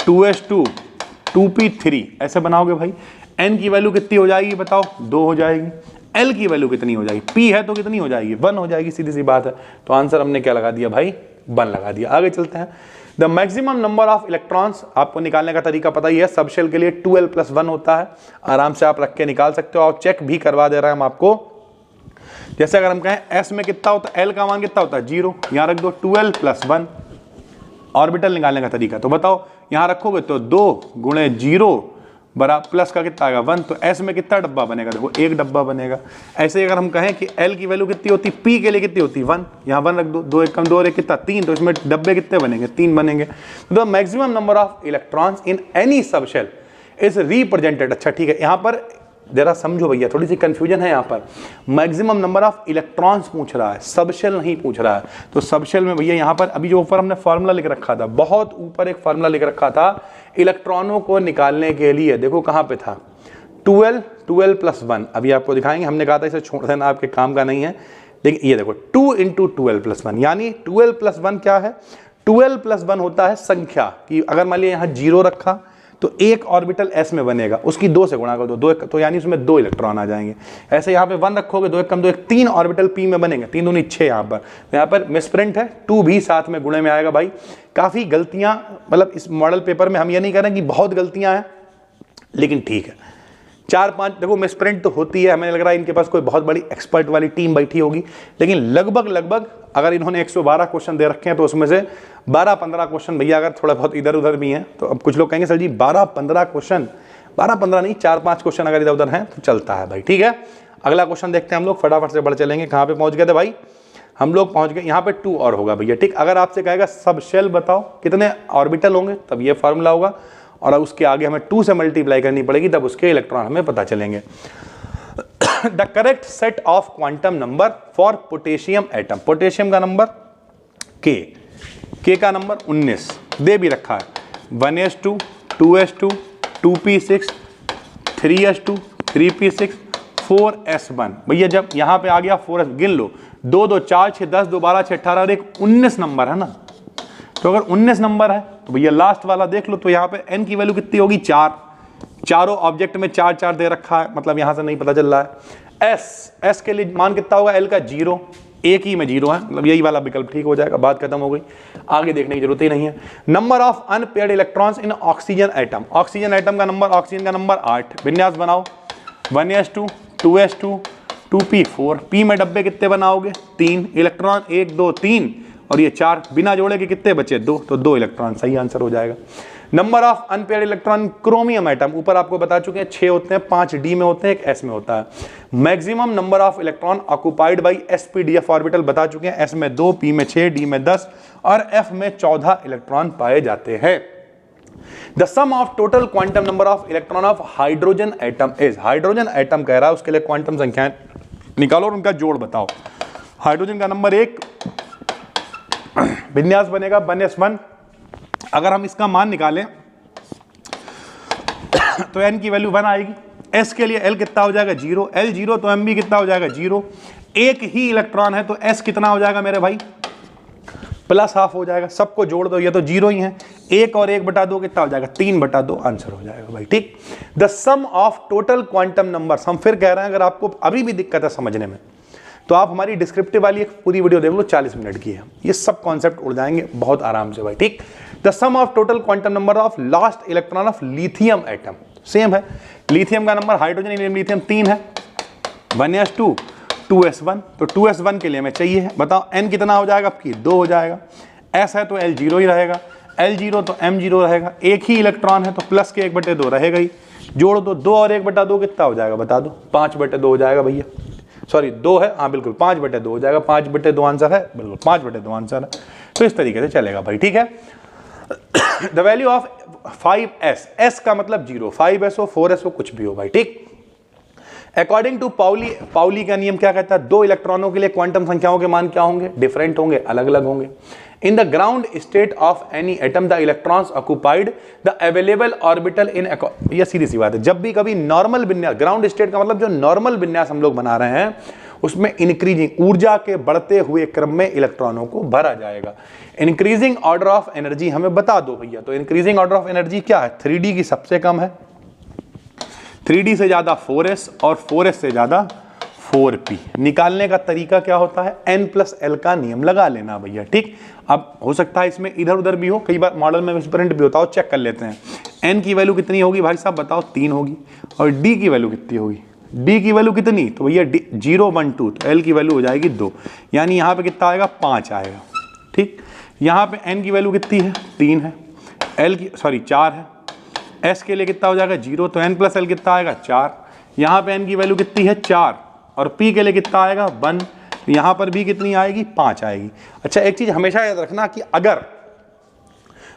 2s2 2p3 ऐसे बनाओगे भाई। n की वैल्यू कितनी हो जाएगी बताओ? 2 हो जाएगी। L की वैल्यू कितनी हो जाएगी? P है तो कितनी हो जाएगी? 1 हो जाएगी, सीधी सी बात है। तो आंसर हमने क्या लगा दिया भाई? 1 लगा दिया। आगे चलते हैं। The maximum number of electrons, आपको निकालने का तरीका पता ही है, सब शेल के लिए 2l+1 होता है, आराम से आप रख के निकाल सकते हो और चेक भी करवा दे रहे हैं हम आपको। जैसे अगर हम कहें S में कितना होता है, L का मान कितना होता है? 0, यहां रख दो 2l+1। ऑर्बिटल निकालने का तरीका तो बताओ, यहां रखोगे तो 2 × 0 बराबर प्लस का कितना आएगा? 1, तो S में कितना डब्बा बनेगा? देखो 1 डब्बा बनेगा। ऐसे अगर हम कहें कि L की वैल्यू कितनी होती है, P के लिए कितनी होती है? 1, यहाँ 1 रख दो, 2 1 कम 2 और 1 कितना? 3, तो इसमें डब्बे कितने बनेंगे? 3 बनेंगे। The maximum number of electrons in any subshell is represented, अच्छा ठीक है, यहाँ पर जरा समझो भैया, थोड़ी सी कंफ्यूजन है यहाँ पर। मैक्सिमम नंबर ऑफ इलेक्ट्रॉन्स पूछ रहा है, सबशेल नहीं पूछ रहा है। तो सबशेल में भैया यहाँ पर अभी जो ऊपर हमने फार्मूला लिख रखा था, बहुत ऊपर एक फार्मूला लिख रखा था इलेक्ट्रॉनों को निकालने के लिए, देखो कहाँ पे था? 2l+1। अभी आपको दिखाएंगे, हमने कहा था इसे छोड़ देना, आपके काम का नहीं है, लेकिन ये देखो 2 × 2l+1, यानी 2l+1 क्या है? 2l+1 होता है संख्या कि अगर मान लिया यहाँ 0 रखा तो एक ऑर्बिटल S में बनेगा, उसकी 2 से गुणा कर दो, 2 तो यानी उसमें 2 इलेक्ट्रॉन आ जाएंगे। ऐसे यहाँ पे 1 रखोगे, 2 1 कम 2 1, 3 ऑर्बिटल P में बनेंगे, 3 दूनी 6 यहाँ पर। तो यहाँ पर मिसप्रिंट है, 2 भी साथ में गुणे में आएगा भाई। काफ़ी गलतियाँ, मतलब इस मॉडल पेपर में हम ये नहीं कह रहे कि बहुत गलतियाँ हैं, लेकिन ठीक है, 4-5 देखो मिसप्रिंट तो होती है। हमें लग रहा है इनके पास कोई बहुत बड़ी एक्सपर्ट वाली टीम बैठी होगी, लेकिन लगभग अगर इन्होंने 112 क्वेश्चन दे रखे हैं तो उसमें से 12-15 क्वेश्चन भैया अगर थोड़ा बहुत इधर उधर भी हैं, तो अब कुछ लोग कहेंगे सर जी 12-15 क्वेश्चन, 12-15 नहीं 4-5 क्वेश्चन अगर इधर उधर हैं तो चलता है भाई, ठीक है। अगला क्वेश्चन देखते हैं हम लोग, फटाफट से बढ़ चलेंगे। कहाँ पे पहुंच गए थे भाई? हम लोग पहुंच गए यहाँ पे 2 और होगा भैया, ठीक। अगर आपसे कहेगा सब शेल बताओ कितने ऑर्बिटल होंगे, तब ये फार्मूला होगा, और अब उसके आगे हमें 2 से मल्टीप्लाई करनी पड़ेगी, तब उसके इलेक्ट्रॉन हमें पता चलेंगे। The correct set of quantum number for potassium atom, potassium का नंबर K का नंबर 19 दे भी रखा है, 1s2 2s2 2p6 3s2 3p6 4s1। भैया जब यहाँ पे आ गया 4s, गिन लो, 2 2 4 6 10 2 12 6 18 और एक 19 नंबर है ना। तो अगर 19 नंबर है तो भैया लास्ट वाला देख लो, तो यहाँ पे n की वैल्यू कितनी होगी? 4, चारों ऑब्जेक्ट में 4 4 दे रखा है, मतलब यहाँ से नहीं पता चल रहा है। S के लिए मान कितना होगा? L का 0, एक ही में 0 है, मतलब यही वाला विकल्प ठीक हो जाएगा, बात खत्म हो गई, आगे देखने की जरूरत ही नहीं है। Number of unpaired electrons in oxygen atom, oxygen atom का नंबर, ऑक्सीजन का नंबर 8। विन्यास बनाओ, 1s2 2s2 2p4, P में डब्बे कितने बनाओगे? 3 इलेक्ट्रॉन, 1 2 3 और ये 4, बिना जोड़े के कितने बचे? 2, तो 2 इलेक्ट्रॉन सही आंसर हो जाएगा। Number of unpaired electron chromium atom, ऊपर आपको बता चुके हैं 6 होते हैं, 5 D में होते हैं, 1 S में होता है। Maximum number of electron occupied by SPDF orbital बता चुके हैं, S में 2, P में 6, D में 10 और F में 14 इलेक्ट्रॉन पाए जाते हैं। The sum of total quantum number of electron of hydrogen atom is, hydrogen atom कह रहा है, उसके लिए क्वांटम संख्याएं निकालो और उनका जोड़ बताओ। हाइड्रोजन का नंबर 1, विन्यास बनेगा 1s1। अगर हम इसका मान निकालें तो n की वैल्यू 1 आएगी। S के लिए L कितना हो जाएगा? 0, L 0 तो M भी कितना हो जाएगा? 0। एक ही इलेक्ट्रॉन है तो s कितना हो जाएगा मेरे भाई, प्लस हाफ हो जाएगा। सबको जोड़ दो, ये तो जीरो ही है। 1 और 1 बटा 2 कितना हो जाएगा, 3 बटा 2 आंसर हो जाएगा भाई। ठीक, the sum of total quantum numbers, हम फिर कह रहे हैं अगर आपको अभी भी दिक्कत है समझने में तो आप हमारी डिस्क्रिप्टिव वाली एक पूरी वीडियो देख लो, 40 मिनट की है, ये सब कॉन्सेप्ट उड़ जाएंगे बहुत आराम से भाई। ठीक, the sum of total quantum number of last electron of lithium atom, same है, लिथियम का नंबर, हाइड्रोजन हीलियम लिथियम 3 है, 1s2 2s1, तो 2s1 के लिए हमें चाहिए है, बताओ n कितना हो जाएगा आपकी, 2 हो जाएगा। s है तो l0 ही रहेगा, l0 तो m0 रहेगा, एक ही इलेक्ट्रॉन है तो प्लस के 1/2 रहेगा ही, जोड़ दो, 2 और 1/2 कितना हो जाएगा बता दो, 5/2 हो जाएगा भैया, सॉरी 2 है, हाँ बिल्कुल 5/2 हो जाएगा, 5/2 आंसर है, बिल्कुल 5/2 आंसर है। तो इस तरीके से चलेगा भाई। ठीक है, the value of 5s, s का मतलब 0, 5s हो 4s हो कुछ भी हो भाई। ठीक, अकॉर्डिंग टू पाउली का नियम क्या कहता है, दो इलेक्ट्रॉनों के लिए क्वांटम संख्याओं के मान क्या होंगे, डिफरेंट होंगे, अलग अलग होंगे। In the ground state of any atom the electrons occupied the available orbital इन, यह सीधी सी बात है, जब भी कभी नॉर्मल विन्यास, ग्राउंड स्टेट का मतलब जो नॉर्मल विन्यास हम लोग बना रहे हैं उसमें इंक्रीजिंग ऊर्जा के बढ़ते हुए क्रम में इलेक्ट्रॉनों को भरा जाएगा। इंक्रीजिंग ऑर्डर ऑफ एनर्जी हमें बता दो भैया, तो इंक्रीजिंग ऑर्डर ऑफ एनर्जी क्या है, 3d की सबसे कम है, 3d से ज्यादा 4s और 4s से ज्यादा 4p। निकालने का तरीका क्या होता है, n+l का नियम लगा लेना भैया। ठीक, अब हो सकता है इसमें इधर उधर भी हो, कई बार मॉडल में मिसप्रिंट भी होता हो, चेक कर लेते हैं। n की वैल्यू कितनी होगी भाई साहब बताओ, 3 होगी, और d की वैल्यू कितनी होगी, d की वैल्यू कितनी, तो भैया 0 1 2, तो l की वैल्यू हो जाएगी 2, यानी यहाँ पे कितना आएगा 5 आएगा। ठीक, यहाँ पे n की वैल्यू कितनी है, 3 है, l की सॉरी 4 है, s के लिए कितना हो जाएगा 0, तो n+l कितना आएगा 4, यहाँ पे n की वैल्यू कितनी है 4, और p के लिए कितना आएगा 1, तो यहाँ पर भी कितनी आएगी 5 आएगी। अच्छा, एक चीज हमेशा याद रखना कि अगर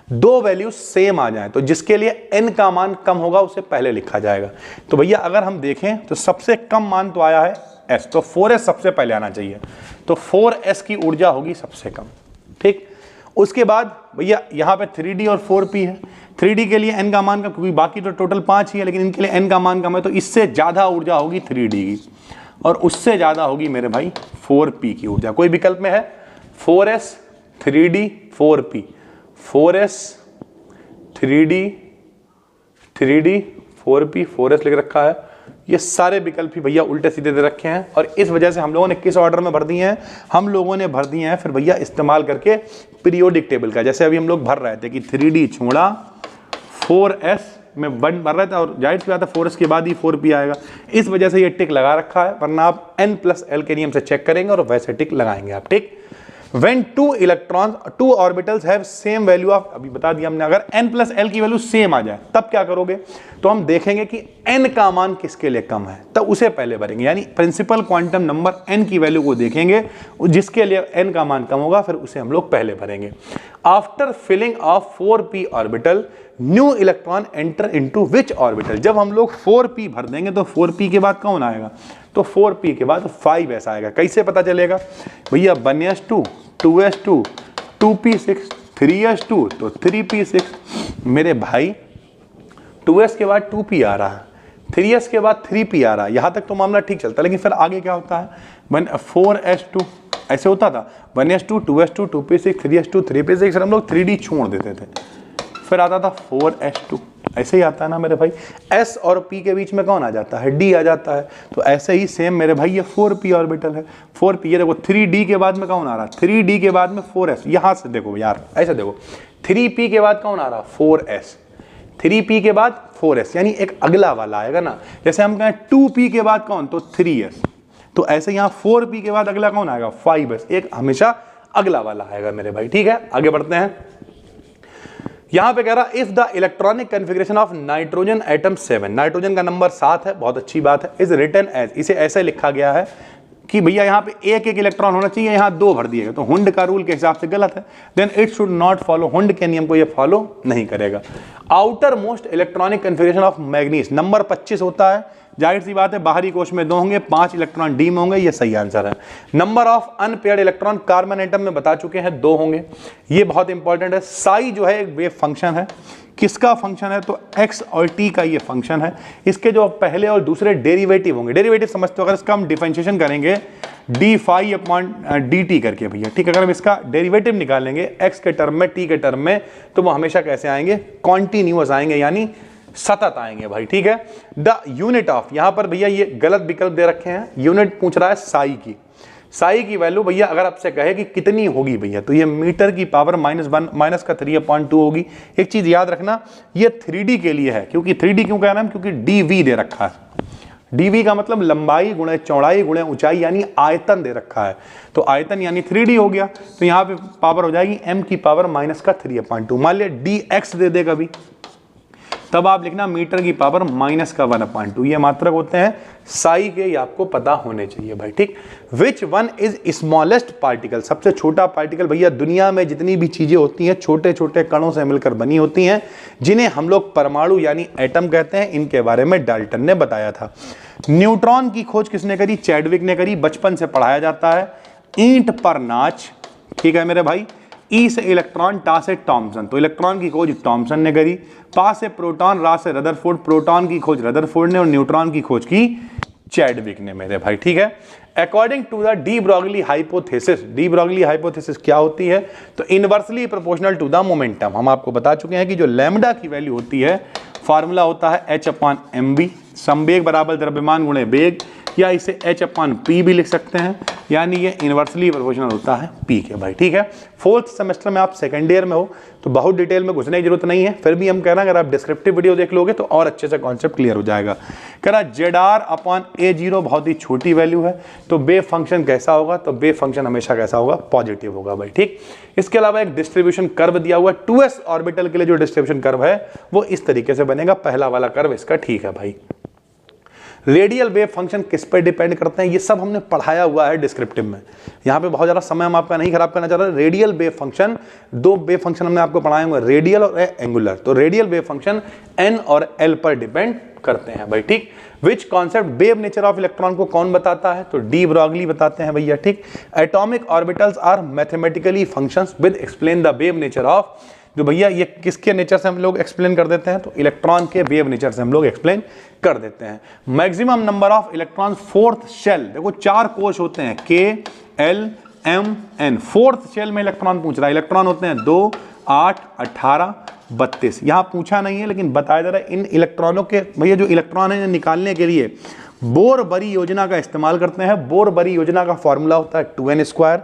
दो वैल्यू सेम आ जाए तो जिसके लिए n का मान कम होगा उसे पहले लिखा जाएगा। तो भैया अगर हम देखें तो सबसे कम मान तो आया है s, तो 4s सबसे पहले आना चाहिए, तो 4s की ऊर्जा होगी सबसे कम। ठीक, उसके बाद भैया यहाँ पे 3d और 4p है, 3d के लिए n का मान कम, क्योंकि बाकी तो टोटल 5 ही है लेकिन इनके लिए n का मान कम है, तो इससे ज्यादा ऊर्जा होगी 3d की, और उससे ज्यादा होगी मेरे भाई 4p की ऊर्जा। कोई विकल्प में है 4s 3d 4p, 4s 3d 4p, 4s लिख रखा है, ये सारे विकल्प ही भैया उल्टे सीधे दे रखे हैं, और इस वजह से हम लोगों ने किस ऑर्डर में भर दिए हैं, हम लोगों ने भर दिए हैं फिर भैया इस्तेमाल करके पीरियोडिक टेबल का। जैसे अभी हम लोग भर रहे थे कि 3d छोड़ा 4s में 1 भर रहे थे, और जाहिर सी बात है 4s के बाद ही 4p आएगा, इस वजह से ये टिक लगा रखा है, वरना आप n+l के नियम से चेक करेंगे और वैसे टिक लगाएंगे आप। ठीक, When two orbitals have same value of, अभी बता दिया हमने, अगर n+l की वैल्यू सेम आ जाए तब क्या करोगे, तो हम देखेंगे कि n का मान किसके लिए कम है तब उसे पहले भरेंगे, यानी प्रिंसिपल क्वांटम नंबर n की वैल्यू को देखेंगे, जिसके लिए n का मान कम होगा फिर उसे हम लोग पहले भरेंगे। After filling of 4p orbital new electron enter into which orbital, जब हम लोग 4p भर देंगे तो 4p के बाद कौन आएगा, तो 4p के बाद 5s आएगा। कैसे पता चलेगा भैया, 1s2 2s2 2p6 3s2 तो 3p6, मेरे भाई 2s के बाद 2p आ रहा है, 3s के बाद 3p आ रहा है, यहाँ तक तो मामला ठीक चलता है, लेकिन फिर आगे क्या होता है, 4s2 ऐसे होता था, 1s2 2s2 2p6 3s2 3p6, फिर हम लोग 3d छोड़ देते थे, फिर आता था 4s2, ऐसे ही आता है ना मेरे भाई, s और p के बीच में कौन आ जाता है, d आ जाता है, तो ऐसे ही सेम मेरे भाई ये 4p ऑर्बिटल है, 4p, ये देखो 3d के बाद में कौन आ रहा है, 3d के बाद में 4s, यहां से देखो यार ऐसे देखो, 3p के बाद कौन आ रहा, 4s, 3p के बाद 4s, यानी एक अगला वाला आएगा ना, जैसे हम कहें 2p के बाद कौन, तो 3s, तो ऐसे यहाँ 4p के बाद अगला कौन आएगा, 5s, एक हमेशा अगला वाला आएगा मेरे भाई। ठीक है, आगे बढ़ते हैं। यहां पे कह रहा if the electronic configuration of nitrogen atom 7, nitrogen का नंबर 7 है, बहुत अच्छी बात है, इज रिटन एज, इसे ऐसे लिखा गया है कि भैया यहाँ पे एक एक इलेक्ट्रॉन होना चाहिए, यहाँ 2 भर दिए गए, तो हुंड का रूल के हिसाब से गलत है, then it should not follow, Hund के नियम को ये फॉलो नहीं करेगा। Outermost electronic configuration of manganese, number 25 होता है, जाहिर सी बात है बाहरी कोश में 2 होंगे, 5 इलेक्ट्रॉन डी में होंगे, ये सही आंसर है। Number of unpaired electron carbon atom में बता चुके हैं 2 होंगे, ये बहुत इंपॉर्टेंट है। साई जो है एक वेव फंक्शन है, किसका फंक्शन है तो x और t का ये फंक्शन है। इसके जो पहले और दूसरे डेरिवेटिव होंगे, डेरिवेटिव समझते हो, अगर इसका हम डिफरेंशिएशन करेंगे D phi upon D T करके भैया, ठीक है, अगर हम इसका डेरिवेटिव निकालेंगे x के टर्म में t के टर्म में, तो वो हमेशा कैसे आएंगे, कॉन्टिन्यूअस आएंगे, यानी सतत आएंगे भाई, ठीक है। द यूनिट ऑफ, यहां पर भैया ये गलत विकल्प दे रखे हैं, यूनिट पूछ रहा है साई की। साई की वैल्यू भैया अगर आपसे कहे कि कितनी होगी भैया, तो ये मीटर की पावर -1 माइनस का 3/2 होगी। एक चीज याद रखना, ये 3D के लिए है, क्योंकि 3D क्यों कहना है, क्योंकि dv दे रखा है। dv का मतलब लंबाई गुणे चौड़ाई गुणे ऊंचाई, यानी आयतन दे रखा है, तो आयतन यानी 3D हो गया, तो यहाँ पे पावर हो जाएगी m की पावर माइनस का 3/2। मान लिया dx दे दे कभी, तब आप लिखना मीटर की पावर माइनस का 1/2। ये मात्रक होते हैं साई के, ये आपको पता होने चाहिए भाई, ठीक। Which one is smallest particle, सबसे छोटा पार्टिकल भैया, दुनिया में जितनी भी चीजें होती हैं छोटे छोटे कणों से मिलकर बनी होती हैं, जिन्हें हम लोग परमाणु यानी एटम कहते हैं, इनके बारे में डाल्टन ने बताया था। न्यूट्रॉन की खोज किसने करी, चैडविक ने करी, बचपन से पढ़ाया जाता है। ईंट पर नाच, ठीक है मेरे भाई। ई से इलेक्ट्रॉन, टा से टॉमसन, तो इलेक्ट्रॉन की खोज टॉमसन ने करी। पा से प्रोटॉन, रा से रदरफोर्ड, प्रोटॉन की खोज रदरफोर्ड ने, और न्यूट्रॉन की खोज की चैडविक ने मेरे भाई, ठीक है। According to the de Broglie hypothesis, de Broglie hypothesis क्या होती है, तो inversely proportional to the momentum. हम आपको बता चुके हैं कि जो लैम्डा की वैल्यू होती है, फार्मूला होता है h/mv, संवेग बराबर द्रव्यमान गुणे वेग, या इसे h/p भी लिख सकते हैं, यानी ये इनवर्सली प्रोपोर्शनल होता है p के भाई, ठीक है। 4th सेमेस्टर में आप सेकेंड ईयर में हो, तो बहुत डिटेल में घुसने की जरूरत नहीं है, फिर भी हम कह रहे हैं अगर आप डिस्क्रिप्टिव वीडियो देख लोगे तो और अच्छे से कॉन्सेप्ट क्लियर हो जाएगा। कह रहा ZR/A0 बहुत ही छोटी वैल्यू है, तो वेव फंक्शन कैसा होगा, तो वेव फंक्शन हमेशा कैसा होगा, पॉजिटिव होगा भाई, ठीक। इसके अलावा एक डिस्ट्रीब्यूशन कर्व दिया हुआ है, 2s ऑर्बिटल के लिए जो डिस्ट्रीब्यूशन कर्व है वो इस तरीके से बनेगा, पहला वाला कर्व इसका, ठीक है भाई। रेडियल वेव फंक्शन किस पर डिपेंड करते हैं, ये सब हमने पढ़ाया हुआ है डिस्क्रिप्टिव में, यहाँ पे बहुत ज़्यादा समय हम आपका नहीं खराब करना चाह रहे। Radial wave function, 2 wave function हमने आपको पढ़ाए हुए, रेडियल और एंगुलर, तो रेडियल वेव फंक्शन n और l पर डिपेंड करते हैं भाई, ठीक। विच concept wave nature of electron को कौन बताता है, तो डी ब्रॉगली बताते हैं भैया, ठीक। Atomic orbitals are mathematically functions with explain the wave nature of, जो भैया ये किसके नेचर से हम लोग एक्सप्लेन कर देते हैं, तो इलेक्ट्रॉन के वेव नेचर से हम लोग एक्सप्लेन कर देते हैं। Maximum number of electron 4th shell, देखो 4 कोश होते हैं, K L M N, 4th shell में इलेक्ट्रॉन पूछ रहा है। इलेक्ट्रॉन होते हैं 2, 8, 18, 32, यहाँ पूछा नहीं है लेकिन बताया जा रहा है। इन इलेक्ट्रॉनों के भैया जो इलेक्ट्रॉन है निकालने के लिए बोर-बरी योजना का इस्तेमाल करते हैं। बोर-बरी योजना का फॉर्मूला होता है 2n²,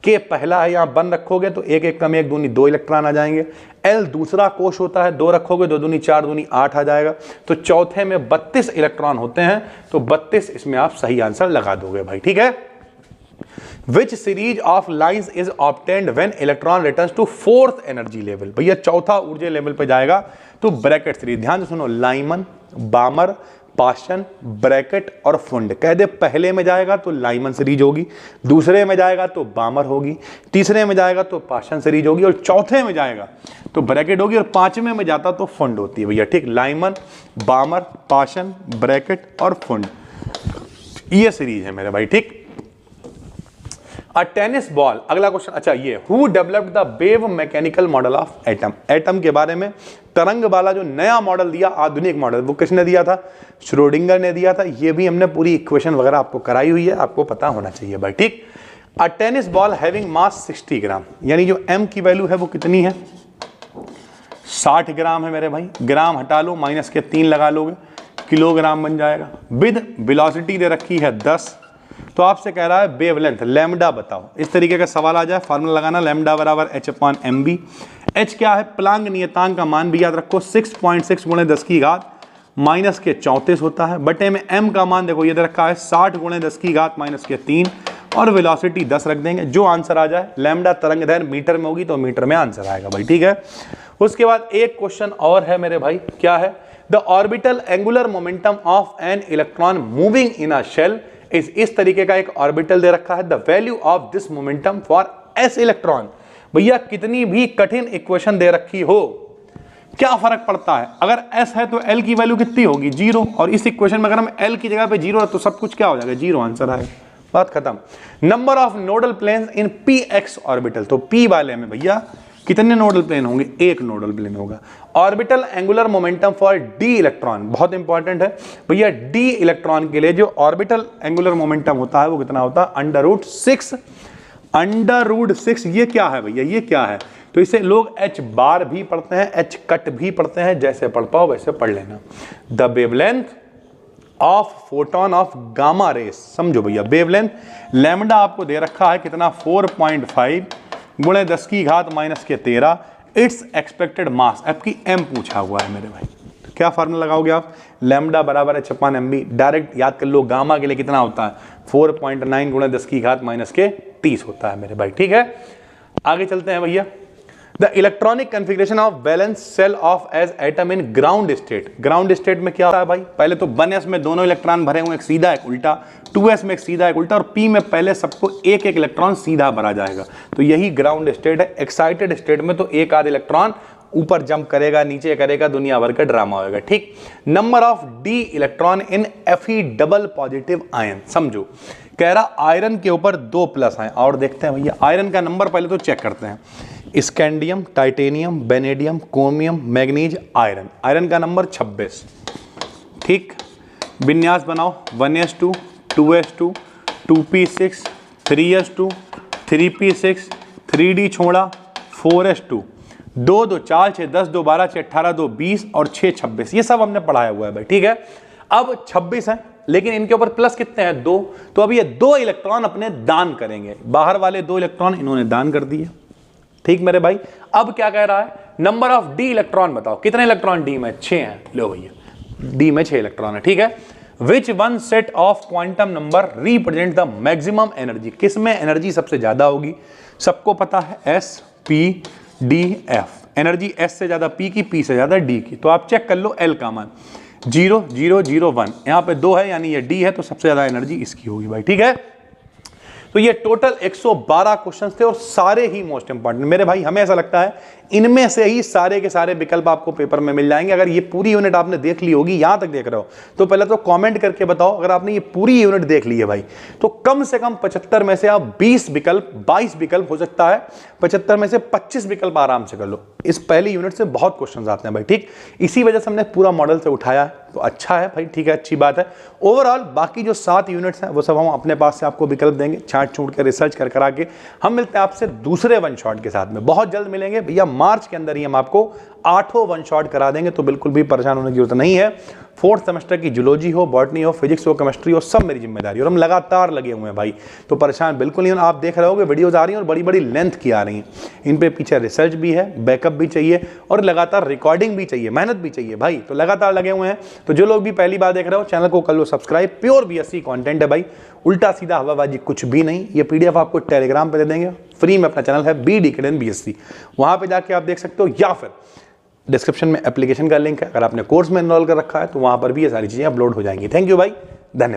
के पहला है, यहाँ बन रखोगे तो 1 1 कम 1 दूनी 2 इलेक्ट्रॉन आ जाएंगे। L दूसरा कोश होता है, 2 रखोगे 2 दूनी 4 दूनी 8 आ जाएगा, तो चौथे में 32 इलेक्ट्रॉन होते हैं, तो 32 इसमें आप सही आंसर लगा दोगे भाई, ठीक है। Which series of lines is obtained when electron returns to 4th energy level, भैया चौथा ऊर्जा लेवल पे जाएगा तो ब्रैकेट सीरीज, ध्यान से सुनो, लाइमन, बामर, पाशन, ब्रैकेट और फुंड। कह दे पहले में जाएगा तो लाइमन सीरीज होगी, दूसरे में जाएगा तो बामर होगी, तीसरे में जाएगा तो पाशन सीरीज होगी, और चौथे में जाएगा तो ब्रैकेट होगी, और 5वें में जाता तो फुंड होती है भैया, ठीक। लाइमन, बामर, पाशन, ब्रैकेट और फुंड, ये सीरीज है मेरे भाई, ठीक। अ टेनिस बॉल, अगला क्वेश्चन, अच्छा ये, who developed the wave mechanical model of atom, atom के बारे में तरंग वाला जो नया मॉडल दिया, आधुनिक मॉडल, वो किसने दिया था, श्रोडिंगर ने दिया था। ये भी हमने पूरी इक्वेशन वगैरह आपको कराई हुई है, आपको पता होना चाहिए भाई, ठीक। अ टेनिस बॉल हैविंग मास 60 ग्राम, यानी जो m की वैल्यू है वो कितनी है, 60 ग्राम है मेरे भाई। ग्राम हटा लो, माइनस के 3 लगा लोगे, किलोग्राम बन जाएगा। विद वेलोसिटी दे रखी है 10, तो आपसे कह रहा है वेवलेंथ लैम्डा बताओ। इस तरीके का सवाल आ जाए, फार्मूला लगाना, लैम्डा बराबर h/mv। h क्या है, प्लांक नियतांक का मान भी याद रखो, 6.6 गुणे 10 की घात माइनस के 34 होता है, बटे में m का मान देखो ये दे रखा है 60 गुणे 10 की घात माइनस के 3, और वेलोसिटी 10 रख देंगे। जो आंसर आ जाए, लैम्डा तरंग दैर्घ्य मीटर में होगी तो मीटर में आंसर आएगा भाई, ठीक है। उसके बाद एक क्वेश्चन और है मेरे भाई, क्या है, the orbital angular momentum of an electron moving in a shell, इस तरीके का एक ऑर्बिटल दे रखा है। The value of this momentum for s electron, भैया कितनी भी कठिन इक्वेशन दे रखी हो, क्या फर्क पड़ता है, अगर S है तो L की वैल्यू कितनी होगी 0, और इस इक्वेशन में अगर हम L की जगह पे 0 है तो सब कुछ क्या हो जाएगा 0, आंसर आएगा, बात खत्म। Number of nodal planes in px orbital, तो p वाले में भैया कितने नोडल प्लेन होंगे, एक नोडल प्लेन होगा। Orbital angular momentum for d electron, बहुत इंपॉर्टेंट है भैया, d इलेक्ट्रॉन के लिए जो ऑर्बिटल एंगुलर मोमेंटम होता है वो कितना होता है, √6। ये क्या है भैया, ये क्या है, तो इसे लोग h बार भी पढ़ते हैं, h कट भी पढ़ते हैं, जैसे पढ़ पाओ वैसे पढ़ लेना। The wavelength of photon of gamma rays, समझो भैया वेवलेंथ, लैम्डा आपको दे रखा है कितना 4.5 गुणे 10⁻⁻13, इट्स एक्सपेक्टेड मास, आपकी m पूछा हुआ है मेरे भाई, तो क्या फार्मूला लगाओगे आप, लैम्डा बराबर h/mv, डायरेक्ट याद कर लो, गामा के लिए कितना होता है 4.9 गुणे 10⁻⁻30 होता है मेरे भाई, ठीक है। आगे चलते हैं भैया, the electronic configuration of valence shell of as atom in ground state, ground state में क्या होता है भाई, पहले तो 1s में दोनों इलेक्ट्रॉन भरे हुए, एक सीधा एक उल्टा, 2s में एक सीधा एक उल्टा, और p में पहले सबको एक एक इलेक्ट्रॉन सीधा भरा जाएगा, तो यही ग्राउंड स्टेट है। एक्साइटेड स्टेट में तो एक आध इलेक्ट्रॉन ऊपर जंप करेगा, नीचे करेगा, दुनिया भर का ड्रामा होगा, ठीक। Number of d electron in Fe double positive ion, समझो कह रहा आयरन के ऊपर 2 प्लस हैं, और देखते हैं भैया आयरन का नंबर पहले तो चेक करते हैं, scandium, titanium, vanadium, chromium, manganese, iron, iron का नंबर 26, ठीक। विन्यास बनाओ 1s2 2s2 2p6 3s2 3p6 3d छोड़ा 4s2 2 2 4 6 10 2 12 6 18 2 20 और 6 26, ये सब हमने पढ़ाया हुआ है भाई, ठीक है। अब 26 है लेकिन इनके ऊपर प्लस कितने हैं 2, तो अब ये 2 इलेक्ट्रॉन अपने दान करेंगे, बाहर वाले 2 इलेक्ट्रॉन इन्होंने दान कर दिए, ठीक मेरे भाई। अब क्या कह रहा है, नंबर ऑफ d इलेक्ट्रॉन बताओ, कितने इलेक्ट्रॉन d में, 6 हैं, लो भैया d में 6 इलेक्ट्रॉन है, ठीक है। Which one set of quantum number represent the maximum energy, किसमें एनर्जी सबसे ज्यादा होगी, सबको पता है s p d f, energy s से ज्यादा p की, p से ज्यादा d की, तो आप चेक कर लो l का मान 0 0 0 1, यहां पे 2 है यानी ये d है, तो सबसे ज्यादा एनर्जी इसकी होगी भाई, ठीक है। तो ये टोटल 112 क्वेश्चंस थे और सारे ही मोस्ट इंपॉर्टेंट मेरे भाई, हमें ऐसा लगता है इनमें से ही सारे के सारे विकल्प आपको पेपर में मिल जाएंगे। अगर ये पूरी यूनिट आपने देख ली होगी, यहां तक देख रहे हो तो पहले तो कमेंट करके बताओ, अगर आपने ये पूरी यूनिट देख ली है भाई तो कम से कम 75 में से आप 20 विकल्प 22 विकल्प हो सकता है, 75 में से 25 विकल्प आराम से कर लो। इस पहली यूनिट से बहुत क्वेश्चन आते हैं भाई, ठीक, इसी वजह से हमने पूरा मॉडल से उठाया है, तो अच्छा है भाई, ठीक है, अच्छी बात है। ओवरऑल बाकी जो 7 यूनिट्स हैं वो सब हम अपने पास से आपको विकल्प देंगे, छांट छूट के रिसर्च कर करा के। हम मिलते हैं आपसे दूसरे वन शॉट के साथ में, बहुत जल्द मिलेंगे भैया, मार्च के अंदर ही हम आपको 8 वन शॉट करा देंगे, तो बिल्कुल भी परेशान होने की जरूरत नहीं है। 4th सेमेस्टर की जूलॉजी हो, बॉटनी हो, फिजिक्स हो, केमिस्ट्री हो, सब मेरी जिम्मेदारी, और हम लगातार लगे हुए हैं भाई, तो परेशान बिल्कुल नहीं। आप देख रहे होगे वीडियोस आ रही हैं और बड़ी बड़ी लेंथ की आ रही हैं, इन पे पीछे रिसर्च भी है, बैकअप भी चाहिए और लगातार रिकॉर्डिंग भी चाहिए, मेहनत भी चाहिए भाई, तो लगातार लगे हुए हैं। तो जो लोग भी पहली बार देख रहे हो चैनल को कर लो सब्सक्राइब, प्योर बीएससी कंटेंट है भाई, उल्टा सीधा हवाबाजी कुछ भी नहीं। ये पीडीएफ आपको टेलीग्राम पे दे देंगे फ्री में, अपना चैनल है BD Academy BSc, वहां पे जाके आप देख सकते हो, या फिर डिस्क्रिप्शन में एप्लीकेशन का लिंक है, अगर आपने कोर्स में एनरोल कर रखा है तो वहां पर भी ये सारी चीजें अपलोड हो जाएंगी। थैंक यू भाई, धन्यवाद।